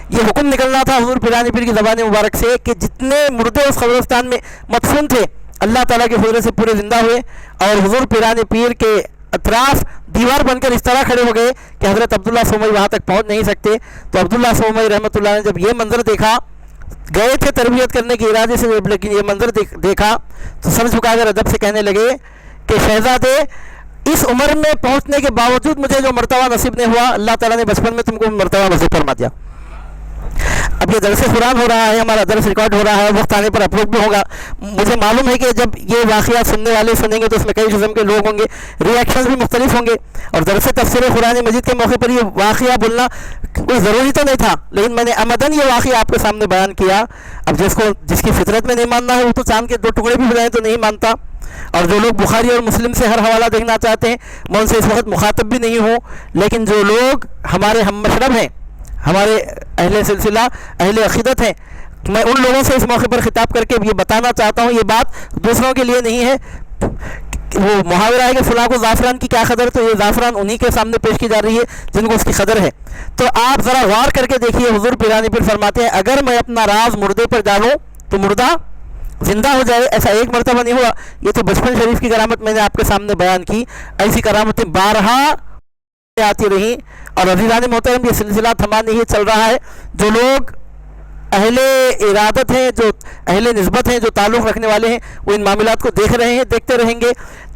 یہ حکم نکلنا تھا حضور پیرانی پیر کی زبان مبارک سے کہ جتنے مردے اس قبرستان میں مدفون تھے اللہ تعالیٰ کے فضل سے پورے زندہ ہوئے اور حضور پیرانی پیر کے اطراف دیوار بن کر اس طرح کھڑے ہو گئے کہ حضرت عبداللہ سومئی وہاں تک پہنچ نہیں سکتے۔ تو عبداللہ سومئی رحمۃ اللہ نے جب یہ منظر دیکھا، گئے تھے تربیت کرنے کے ارادے سے، لیکن یہ منظر دیکھا تو سر جھکا کر ادب سے کہنے لگے کہ شہزادے، اس عمر میں پہنچنے کے باوجود مجھے جو مرتبہ نصیب نہیں ہوا، اللہ تعالیٰ نے بچپن میں تم کو مرتبہ نصیب فرما دیا۔ اب یہ درس قرآن ہو رہا ہے، ہمارا درس ریکارڈ ہو رہا ہے، وقت آنے پر اپلوڈ بھی ہوگا۔ مجھے معلوم ہے کہ جب یہ واقعات سننے والے سنیں گے تو اس میں کئی قسم کے لوگ ہوں گے، ری ایکشنز بھی مختلف ہوں گے، اور درس تفسیر قرآن مجید کے موقع پر یہ واقعہ بولنا کوئی ضروری تو نہیں تھا، لیکن میں نے عمدن یہ واقعہ آپ کے سامنے بیان کیا۔ اب جس کی فطرت میں نہیں ماننا ہے وہ تو چاند کے 2 ٹکڑے بھی ہو جائیں تو نہیں مانتا، اور جو لوگ بخاری اور مسلم سے ہر حوالہ دیکھنا چاہتے ہیں میں ان سے اس وقت مخاطب بھی نہیں ہوں، لیکن جو لوگ ہمارے ہم مشرب ہیں، ہمارے اہل سلسلہ، اہل عقیدت ہیں، میں ان لوگوں سے اس موقع پر خطاب کر کے یہ بتانا چاہتا ہوں، یہ بات دوسروں کے لیے نہیں ہے۔ وہ محاورہ ہے کہ فلاں کو زعفران کی کیا قدر، تو یہ زعفران انہی کے سامنے پیش کی جا رہی ہے جن کو اس کی قدر ہے۔ تو آپ ذرا غور کر کے دیکھیے، حضور پیرانی پیر فرماتے ہیں اگر میں اپنا راز مردے پر ڈالوں تو مردہ زندہ ہو جائے۔ ایسا ایک مرتبہ نہیں ہوا، یہ تو بچپن شریف کی کرامت میں نے آپ کے سامنے بیان کی، ایسی کرامتیں بارہا آتی رہیں، اور عزیزان محترم یہ سلسلہ تھما نہیں چل رہا ہے۔ جو لوگ اہل ارادت ہیں، جو اہل نسبت ہیں، جو تعلق رکھنے والے ہیں، وہ ان معاملات کو دیکھ رہے ہیں، دیکھتے رہیں گے۔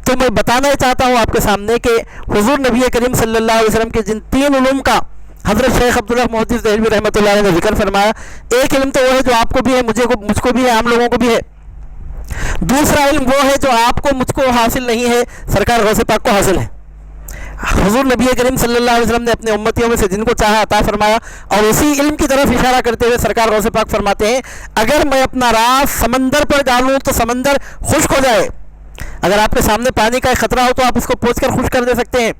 تو میں بتانا چاہتا ہوں آپ کے سامنے کہ حضور نبی کریم صلی اللہ علیہ وسلم کے جن 3 علوم کا حضرت شیخ عبدالرحمن محدث دہلوی رحمۃ اللہ علیہ نے ذکر فرمایا، ایک علم تو وہ ہے جو آپ کو بھی ہے، مجھ کو بھی ہے، عام لوگوں کو بھی ہے۔ دوسرا علم وہ ہے جو آپ کو مجھ کو حاصل نہیں ہے، سرکار غوث پاک کو حاصل ہے۔ حضور نبی کریم صلی اللہ علیہ وسلم نے اپنے امتیوں میں سے جن کو چاہا عطا فرمایا، اور اسی علم کی طرف اشارہ کرتے ہوئے سرکار غوث پاک فرماتے ہیں اگر میں اپنا راز سمندر پر ڈالوں تو سمندر خشک ہو جائے۔ اگر آپ کے سامنے پانی کا ایک خطرہ ہو تو آپ اس کو پوچھ کر خشک کر دے سکتے ہیں۔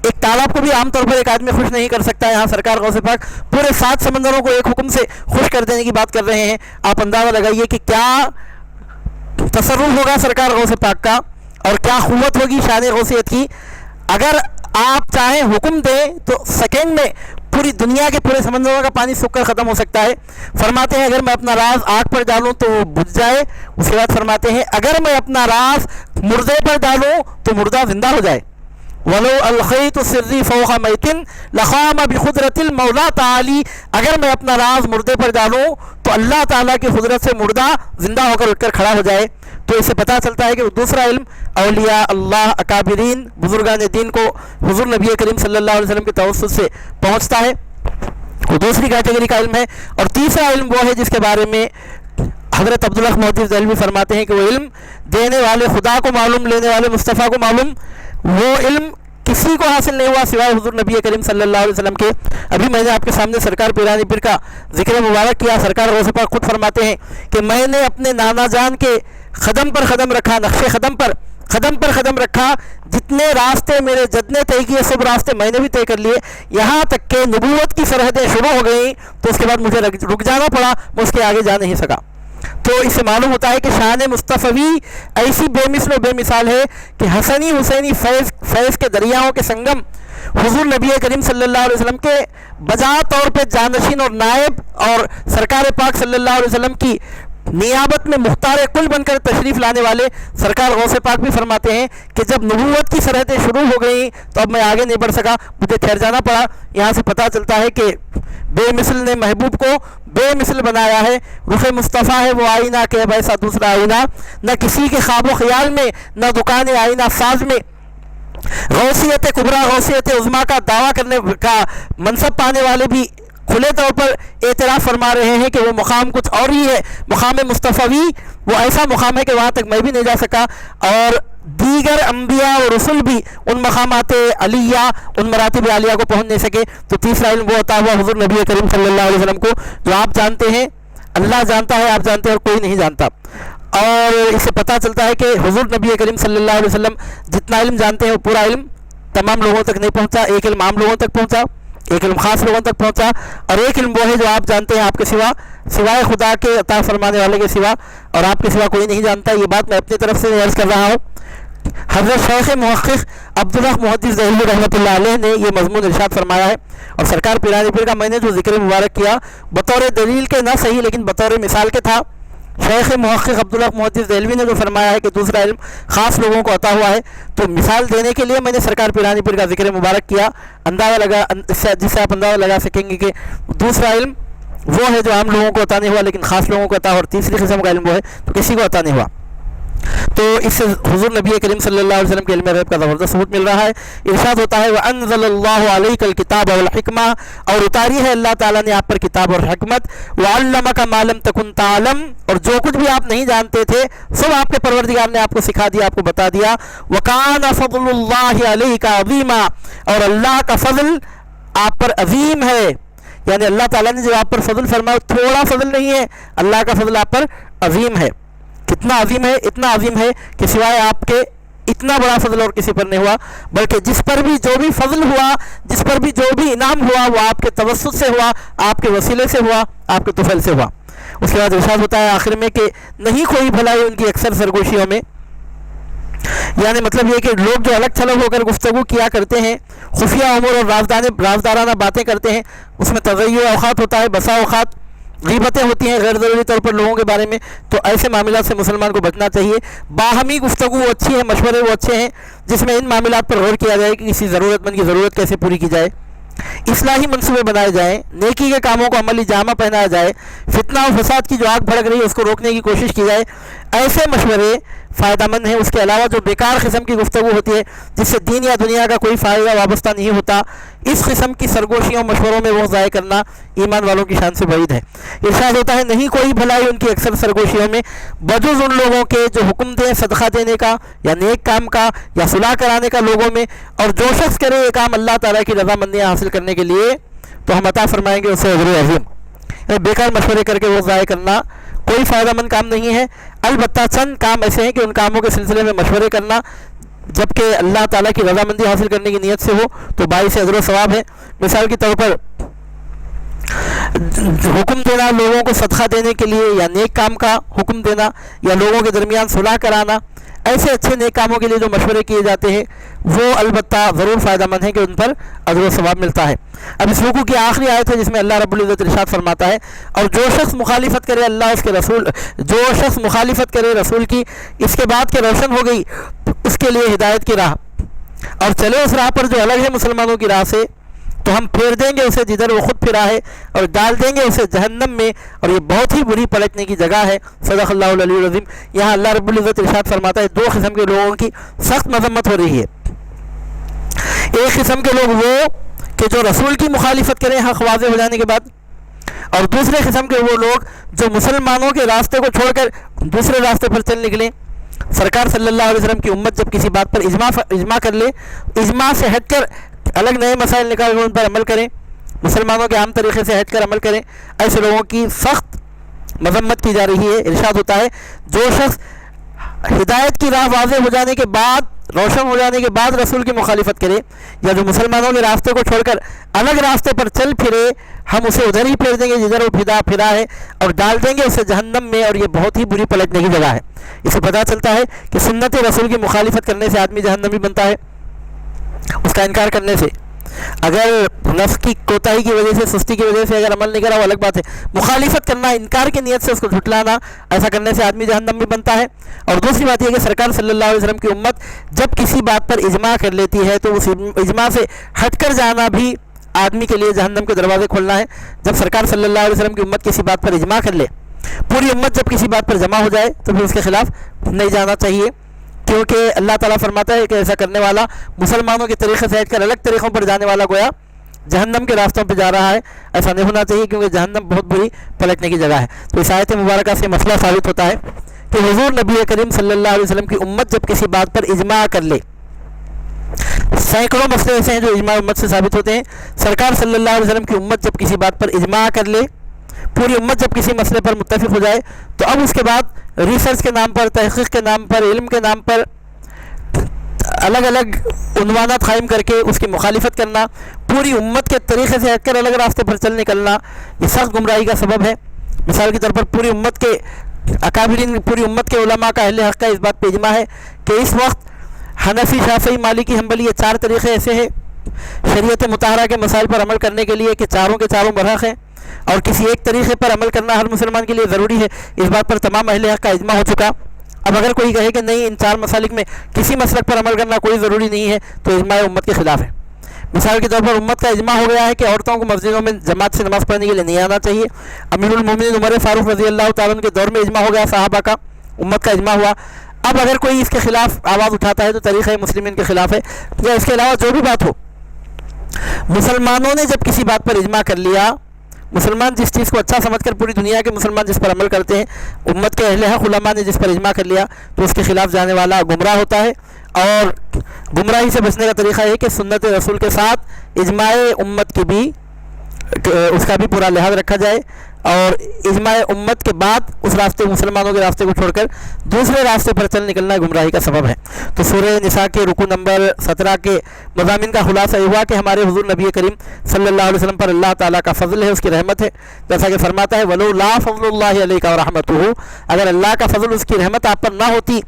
ایک تالاب کو بھی عام طور پر ایک آدمی خوش نہیں کر سکتا ہے، یہاں سرکار غوث پاک پورے 7 سمندروں کو ایک حکم سے خوش کر دینے کی بات کر رہے ہیں۔ آپ اندازہ لگائیے کہ کیا تصرف ہوگا سرکار غوث پاک کا، اور کیا قوت ہوگی شان غوثیت کی۔ اگر آپ چاہیں حکم دیں تو سیکنڈ میں پوری دنیا کے پورے سمندروں کا پانی سوکھ کر ختم ہو سکتا ہے۔ فرماتے ہیں اگر میں اپنا راز آگ پر ڈالوں تو وہ بجھ جائے۔ اس کے بعد فرماتے ہیں اگر میں اپنا راز مردے پر ڈالوں تو مردہ زندہ ہو جائے۔ وَلَوْ أَلْقَيْتُ سِرِّي فَوْقَ مَيْتٍ لَخَامَ بِقُدْرَةِ الْمَوْلَى تَعَالِي، اگر میں اپنا راز مردے پر ڈالوں تو اللہ تعالیٰ کی قدرت سے مردہ زندہ ہو کر اٹھ کر کھڑا ہو جائے۔ تو اسے پتہ چلتا ہے کہ وہ دوسرا علم اولیاء اللہ، اکابرین، بزرگان دین کو حضور نبی کریم صلی اللہ علیہ وسلم کے توسط سے پہنچتا ہے۔ وہ دوسری کیٹیگری کا علم ہے. اور تیسرا علم وہ ہے جس کے بارے میں حضرت عبداللہ محدث دہلوی فرماتے ہیں کہ وہ علم دینے والے خدا کو معلوم، لینے والے مصطفیٰ کو معلوم. وہ علم کسی کو حاصل نہیں ہوا سوائے حضور نبی کریم صلی اللہ علیہ وسلم کے. ابھی میں نے آپ کے سامنے سرکار پیرانی پیر کا ذکر مبارک کیا. سرکار غوث پاک خود فرماتے ہیں کہ میں نے اپنے نانا جان کے قدم پر قدم رکھا، نقش قدم پر قدم رکھا. جتنے راستے میرے جد نے طے کیے سب راستے میں نے بھی طے کر لیے، یہاں تک کہ نبوت کی سرحدیں شروع ہو گئیں تو اس کے بعد مجھے رک جانا پڑا، میں اس کے آگے جا نہیں سکا. تو اس سے معلوم ہوتا ہے کہ شان مصطفی ایسی بے مثل و بے مثال ہے کہ حسنی حسینی فیض کے دریاؤں کے سنگم حضور نبی کریم صلی اللہ علیہ وسلم کے بجا طور پہ جانشین اور نائب اور سرکار پاک صلی اللہ علیہ وسلم کی نیابت میں مختار کل بن کر تشریف لانے والے سرکار غوث پاک بھی فرماتے ہیں کہ جب نبوت کی سرحدیں شروع ہو گئیں تو اب میں آگے نہیں بڑھ سکا، مجھے ٹھہر جانا پڑا. یہاں سے پتہ چلتا ہے کہ بے مثل نے محبوب کو بے مثل بنایا ہے. رخ مصطفیٰ ہے وہ آئینہ کہ اب ایسا دوسرا آئینہ، نہ کسی کے خواب و خیال میں نہ دکان آئینہ ساز میں. غوثیت کبریٰ غوثیت عظمیٰ کا دعویٰ کرنے کا منصب پانے والے بھی کھلے طور پر اعتراف فرما رہے ہیں کہ وہ مقام کچھ اور ہی ہے. مقام مصطفی وہ ایسا مقام ہے کہ وہاں تک میں بھی نہیں جا سکا اور دیگر انبیاء اور رسول بھی ان مقامات علیہ، ان مراتب عالیہ کو پہنچ نہیں سکے. تو تیسرا علم وہ عطا ہوا حضور نبی کریم صلی اللہ علیہ وسلم کو، جو آپ جانتے ہیں اللہ جانتا ہے، آپ جانتے ہیں اور کوئی نہیں جانتا. اور اس سے پتہ چلتا ہے کہ حضور نبی کریم صلی اللہ علیہ وسلم جتنا علم جانتے ہیں وہ پورا علم تمام لوگوں تک نہیں پہنچا. ایک علم عام لوگوں تک پہنچا، ایک علم خاص لوگوں تک پہنچا، اور ایک علم وہ ہے جو آپ جانتے ہیں آپ کے سوا، سوائے خدا کے عطا فرمانے والے کے سوا، اور آپ کے سوا کوئی نہیں جانتا. یہ بات میں اپنی طرف سے عرض کر رہا ہوں. حضرت شیخ محقق عبداللہ محدث دہلوی رحمۃ اللہ علیہ نے یہ مضمون ارشاد فرمایا ہے. اور سرکار پیرانی پیر کا میں نے جو ذکر مبارک کیا بطور دلیل کے نہ صحیح لیکن بطور مثال کے تھا. شیخ محقق عبداللہ محدث دہلوی نے جو فرمایا ہے کہ دوسرا علم خاص لوگوں کو عطا ہوا ہے، تو مثال دینے کے لیے میں نے سرکار پیرانی پیر کا ذکر مبارک کیا. اندازہ لگا جس سے آپ اندازہ لگا سکیں گے کہ دوسرا علم وہ ہے جو عام لوگوں کو عطا نہیں ہوا لیکن خاص لوگوں کو عطا، اور تیسری قسم کا علم وہ ہے تو کسی کو عطا نہیں ہوا. تو اس سے حضور نبی کریم صلی اللہ علیہ وسلم کے علم غیب کا زبردست ثبوت مل رہا ہے. ارشاد ہوتا ہے وَأَنزَلَ اللَّهُ عَلَيْكَ الْكِتَابَ وَالْحِكْمَةَ، اور اتاری ہے اللہ تعالیٰ نے آپ پر کتاب اور حکمت. وَعَلَّمَكَ مَا لَمْ تَكُنْ تَعْلَمْ، اور جو کچھ بھی آپ نہیں جانتے تھے سب آپ کے پروردگار نے آپ کو سکھا دیا، آپ کو بتا دیا. وَكَانَ فَضْلُ اللَّهِ عَلَيْكَ عَظِيمًا، اور اللہ کا فضل آپ پر عظیم ہے. یعنی اللہ تعالیٰ نے جو آپ پر فضل فرمایا تھوڑا فضل نہیں ہے، اللہ کا فضل آپ پر عظیم ہے. کتنا عظیم ہے؟ اتنا عظیم ہے کہ سوائے آپ کے اتنا بڑا فضل اور کسی پر نہیں ہوا، بلکہ جس پر بھی جو بھی فضل ہوا، جس پر بھی جو بھی انعام ہوا وہ آپ کے توسط سے ہوا، آپ کے وسیلے سے ہوا، آپ کے طفیل سے ہوا. اس کے بعد ارشاد ہوتا ہے آخر میں کہ نہیں کوئی بھلائی ان کی اکثر سرگوشیوں میں. یعنی مطلب یہ کہ لوگ جو الگ تھلگ ہو کر گفتگو کیا کرتے ہیں، خفیہ امور اور رازدارانہ باتیں کرتے ہیں، اس میں تضیع اوقات ہوتا ہے، بسا اوقات غیبتیں ہوتی ہیں غیر ضروری طور پر لوگوں کے بارے میں. تو ایسے معاملات سے مسلمان کو بچنا چاہیے. باہمی گفتگو وہ اچھی ہے، مشورے وہ اچھے ہیں جس میں ان معاملات پر غور کیا جائے کہ کسی ضرورت مند کی ضرورت کیسے پوری کی جائے، اصلاحی منصوبے بنائے جائیں، نیکی کے کاموں کو عملی جامہ پہنایا جائے، فتنہ و فساد کی جو آگ بھڑک رہی ہے اس کو روکنے کی کوشش کی جائے. ایسے مشورے فائدہ مند ہیں. اس کے علاوہ جو بیکار قسم کی گفتگو ہوتی ہے جس سے دین یا دنیا کا کوئی فائدہ وابستہ نہیں ہوتا، اس قسم کی سرگوشیوں مشوروں میں وہ ضائع کرنا ایمان والوں کی شان سے بعید ہے. ارشاد ہوتا ہے نہیں کوئی بھلائی ان کی اکثر سرگوشیوں میں بجز ان لوگوں کے جو حکم دیں صدقہ دینے کا یا نیک کام کا یا صلح کرانے کا لوگوں میں، اور جو شخص کرے یہ کام اللہ تعالیٰ کی رضامندیاں حاصل کرنے کے لیے تو ہم عطا فرمائیں گے اسے اجر عظیم. بیکار مشورے کر کے وہ ضائع کرنا کوئی فائدہ مند کام نہیں ہے. البتہ چند کام ایسے ہیں کہ ان کاموں کے سلسلے میں مشورے کرنا جبکہ اللہ تعالیٰ کی رضامندی حاصل کرنے کی نیت سے ہو تو باعث اجر و ثواب ہے. مثال کے طور پر حکم دینا لوگوں کو صدقہ دینے کے لیے یا نیک کام کا حکم دینا یا لوگوں کے درمیان صلح کرانا، ایسے اچھے نیک کاموں کے لیے جو مشورے کیے جاتے ہیں وہ البتہ ضرور فائدہ مند ہیں کہ ان پر اجر و ثواب ملتا ہے. اب اس رکوع کی آخری آیت ہے جس میں اللہ رب العزت ارشاد فرماتا ہے اور جو شخص مخالفت کرے اللہ اس کے رسول، جو شخص مخالفت کرے رسول کی اس کے بعد کہ روشن ہو گئی اس کے لیے ہدایت کی راہ اور چلے اس راہ پر جو الگ ہے مسلمانوں کی راہ سے، تو ہم پھیر دیں گے اسے جدھر وہ خود پھرا ہے اور ڈال دیں گے اسے جہنم میں، اور یہ بہت ہی بری پلٹنے کی جگہ ہے. صدق اللہ العلی العظیم. یہاں اللہ رب العزت ارشاد فرماتا ہے دو قسم کے لوگوں کی سخت مذمت ہو رہی ہے. ایک قسم کے لوگ وہ کہ جو رسول کی مخالفت کریں حق واضح ہو جانے کے بعد، اور دوسرے قسم کے وہ لوگ جو مسلمانوں کے راستے کو چھوڑ کر دوسرے راستے پر چل نکلیں۔ سرکار صلی اللہ علیہ وسلم کی امت جب کسی بات پر اجماع کر لے، اجماع سے ہٹ کر الگ نئے مسائل نکال کر ان پر عمل کریں، مسلمانوں کے عام طریقے سے ہٹ کر عمل کریں، ایسے لوگوں کی سخت مذمت کی جا رہی ہے۔ ارشاد ہوتا ہے جو شخص ہدایت کی راہ واضح ہو جانے کے بعد، روشن ہو جانے کے بعد رسول کی مخالفت کرے، یا جو مسلمانوں کے راستے کو چھوڑ کر الگ راستے پر چل پھرے، ہم اسے ادھر ہی پھیر دیں گے جدھر وہ پھرا ہے، اور ڈال دیں گے اسے جہنم میں، اور یہ بہت ہی بری پلٹنے کی جگہ ہے۔ اسے پتہ چلتا ہے کہ سنت رسول کی مخالفت کرنے سے آدمی جہنمی بنتا ہے، اس کا انکار کرنے سے۔ اگر نفس کی کوتاہی کی وجہ سے، سستی کی وجہ سے اگر عمل نہیں کرا وہ الگ بات ہے، مخالفت کرنا، انکار کی نیت سے اس کو جھٹلانا، ایسا کرنے سے آدمی جہنم میں بنتا ہے۔ اور دوسری بات یہ کہ سرکار صلی اللہ علیہ وسلم کی امت جب کسی بات پر اجماع کر لیتی ہے تو اس اجماع سے ہٹ کر جانا بھی آدمی کے لیے جہنم کے دروازے کھولنا ہے۔ جب سرکار صلی اللہ علیہ وسلم کی امت کسی بات پر اجماع کر لے، پوری امت جب کسی بات پر جمع ہو جائے تو پھر اس کے خلاف نہیں جانا چاہیے، کیونکہ اللہ تعالیٰ فرماتا ہے کہ ایسا کرنے والا مسلمانوں کے طریقے سے ہٹ کر الگ طریقوں پر جانے والا گویا جہنم کے راستوں پہ جا رہا ہے۔ ایسا نہیں ہونا چاہیے، کیونکہ جہنم بہت بری پلٹنے کی جگہ ہے۔ تو اس آیت مبارکہ سے مسئلہ ثابت ہوتا ہے کہ حضور نبی کریم صلی اللہ علیہ وسلم کی امت جب کسی بات پر اجماع کر لے، سینکڑوں مسئلے ایسے ہیں جو اجماع امت سے ثابت ہوتے ہیں، سرکار صلی اللہ علیہ وسلم کی امت جب کسی بات پر اجماع کر لے، پوری امت جب کسی مسئلے پر متفق ہو جائے، تو اب اس کے بعد ریسرچ کے نام پر، تحقیق کے نام پر، علم کے نام پر الگ الگ عنوانات قائم کر کے اس کی مخالفت کرنا، پوری امت کے طریقے سے ہٹ کر الگ راستے پر چل نکلنا، یہ سخت گمراہی کا سبب ہے۔ مثال کے طور پر پوری امت کے اکابرین، پوری امت کے علماء کا، اہل حق کا اس بات پہ اجماع ہے کہ اس وقت حنفی، شافعی، مالکی، حنبلی، یہ چار طریقے ایسے ہیں شریعت مطہرہ کے مسائل پر عمل کرنے کے لیے کہ چاروں کے چاروں برحق ہیں، اور کسی ایک طریقے پر عمل کرنا ہر مسلمان کے لیے ضروری ہے۔ اس بات پر تمام اہل حق کا اجماع ہو چکا۔ اب اگر کوئی کہے کہ نہیں، ان چار مسالک میں کسی مسلک پر عمل کرنا کوئی ضروری نہیں ہے، تو اجماع امت کے خلاف ہے۔ مثال کے طور پر امت کا اجماع ہو گیا ہے کہ عورتوں کو مسجدوں میں جماعت سے نماز پڑھنے کے لیے نہیں آنا چاہیے۔ امیر المومنین عمر فاروق رضی اللہ تعالیٰ عنہ کے دور میں اجماع ہو گیا، صحابہ کا، امت کا اجماع ہوا۔ اب اگر کوئی اس کے خلاف آواز اٹھاتا ہے تو طریقہ مسلمین کے خلاف ہے، یا اس کے علاوہ جو بھی بات ہو، مسلمانوں نے جب کسی بات پر اجماع کر لیا، مسلمان جس چیز کو اچھا سمجھ کر پوری دنیا کے مسلمان جس پر عمل کرتے ہیں، امت کے اہل حق علماء نے جس پر اجماع کر لیا، تو اس کے خلاف جانے والا گمراہ ہوتا ہے۔ اور گمراہی سے بچنے کا طریقہ یہ کہ سنت رسول کے ساتھ اجماع امت کی بھی، اس کا بھی پورا لحاظ رکھا جائے، اور اجماع امت کے بعد اس راستے، مسلمانوں کے راستے کو چھوڑ کر دوسرے راستے پر چل نکلنا گمراہی کا سبب ہے۔ تو سورہ نساء کے رکوع نمبر 17 کے مضامین کا خلاصہ یہ ہوا کہ ہمارے حضور نبی کریم صلی اللہ علیہ وسلم پر اللہ تعالیٰ کا فضل ہے، اس کی رحمت ہے، جیسا کہ فرماتا ہے وَلَوْلَا فَضْلُ اللَّهِ عَلَيْكَ وَرَحْمَتُهُ، اگر اللہ کا فضل، اس کی رحمت آپ پر نہ ہوتی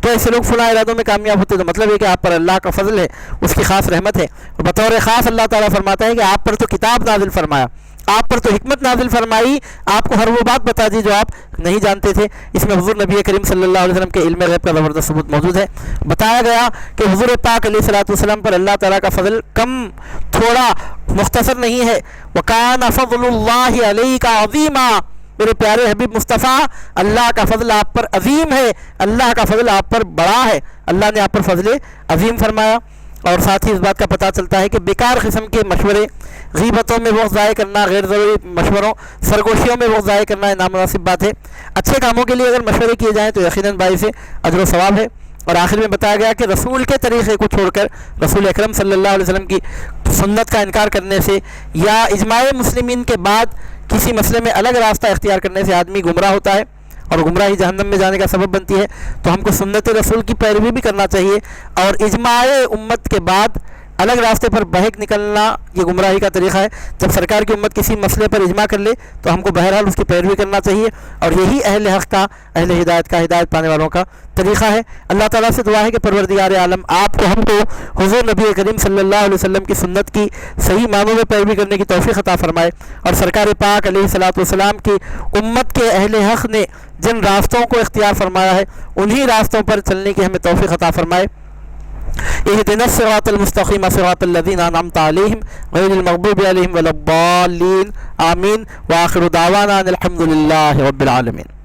تو ایسے لوگ فلاں ارادوں میں کامیاب ہوتے۔ تو مطلب ہے کہ آپ پر اللہ کا فضل ہے، اس کی خاص رحمت ہے، اور بطور خاص اللہ تعالیٰ فرماتا ہے کہ آپ پر تو کتاب نازل فرمایا، آپ پر تو حکمت نازل فرمائی، آپ کو ہر وہ بات بتا دی جو آپ نہیں جانتے تھے۔ اس میں حضور نبی کریم صلی اللہ علیہ وسلم کے علم غیب کا زبردست ثبوت موجود ہے۔ بتایا گیا کہ حضور پاک علیہ الصلوۃ والسلام پر اللہ تعالیٰ کا فضل کم، تھوڑا، مختصر نہیں ہے۔ وَكَانَ فَضْلُ اللَّهِ عَلَيْكَ عَظِيمًا، میرے پیارے حبیب مصطفیٰ، اللہ کا فضل آپ پر عظیم ہے، اللہ کا فضل آپ پر بڑا ہے، اللہ نے آپ پر فضل عظیم فرمایا۔ اور ساتھ ہی اس بات کا پتہ چلتا ہے کہ بیکار قسم کے مشورے، غیبتوں میں وقت ضائع کرنا، غیر ضروری مشوروں، سرگوشیوں میں وقت ضائع کرنا نامناسب بات ہے۔ اچھے کاموں کے لیے اگر مشورے کیے جائیں تو یقیناً باعث اجر و ثواب ہے۔ اور آخر میں بتایا گیا کہ رسول کے طریقے کو چھوڑ کر رسول اکرم صلی اللہ علیہ وسلم کی سنت کا انکار کرنے سے، یا اجماع مسلمین کے بعد کسی مسئلے میں الگ راستہ اختیار کرنے سے آدمی گمراہ ہوتا ہے، اور گمراہی جہنم میں جانے کا سبب بنتی ہے۔ تو ہم کو سنت رسول کی پیروی بھی کرنا چاہیے، اور اجماع امت کے بعد الگ راستے پر بہک نکلنا یہ گمراہی کا طریقہ ہے۔ جب سرکار کی امت کسی مسئلے پر اجماع کر لے تو ہم کو بہرحال اس کی پیروی کرنا چاہیے، اور یہی اہل حق کا، اہل ہدایت کا، ہدایت پانے والوں کا طریقہ ہے۔ اللہ تعالیٰ سے دعا ہے کہ پروردگار عالم آپ کو، ہم کو حضور نبی کریم صلی اللہ علیہ وسلم کی سنت کی صحیح معنوں میں پیروی کرنے کی توفیق عطا فرمائے، اور سرکار پاک علیہ الصلوۃ والسلام کی امت کے اہل حق نے جن راستوں کو اختیار فرمایا ہے انہی راستوں پر چلنے کی ہمیں توفیق عطا فرمائے۔ اهدنا الصراط المستقيم صراط الذين أنعمت عليهم غير المغضوب عليهم ولا الضالين آمين، وآخر دعوانا أن الحمد لله رب العالمين۔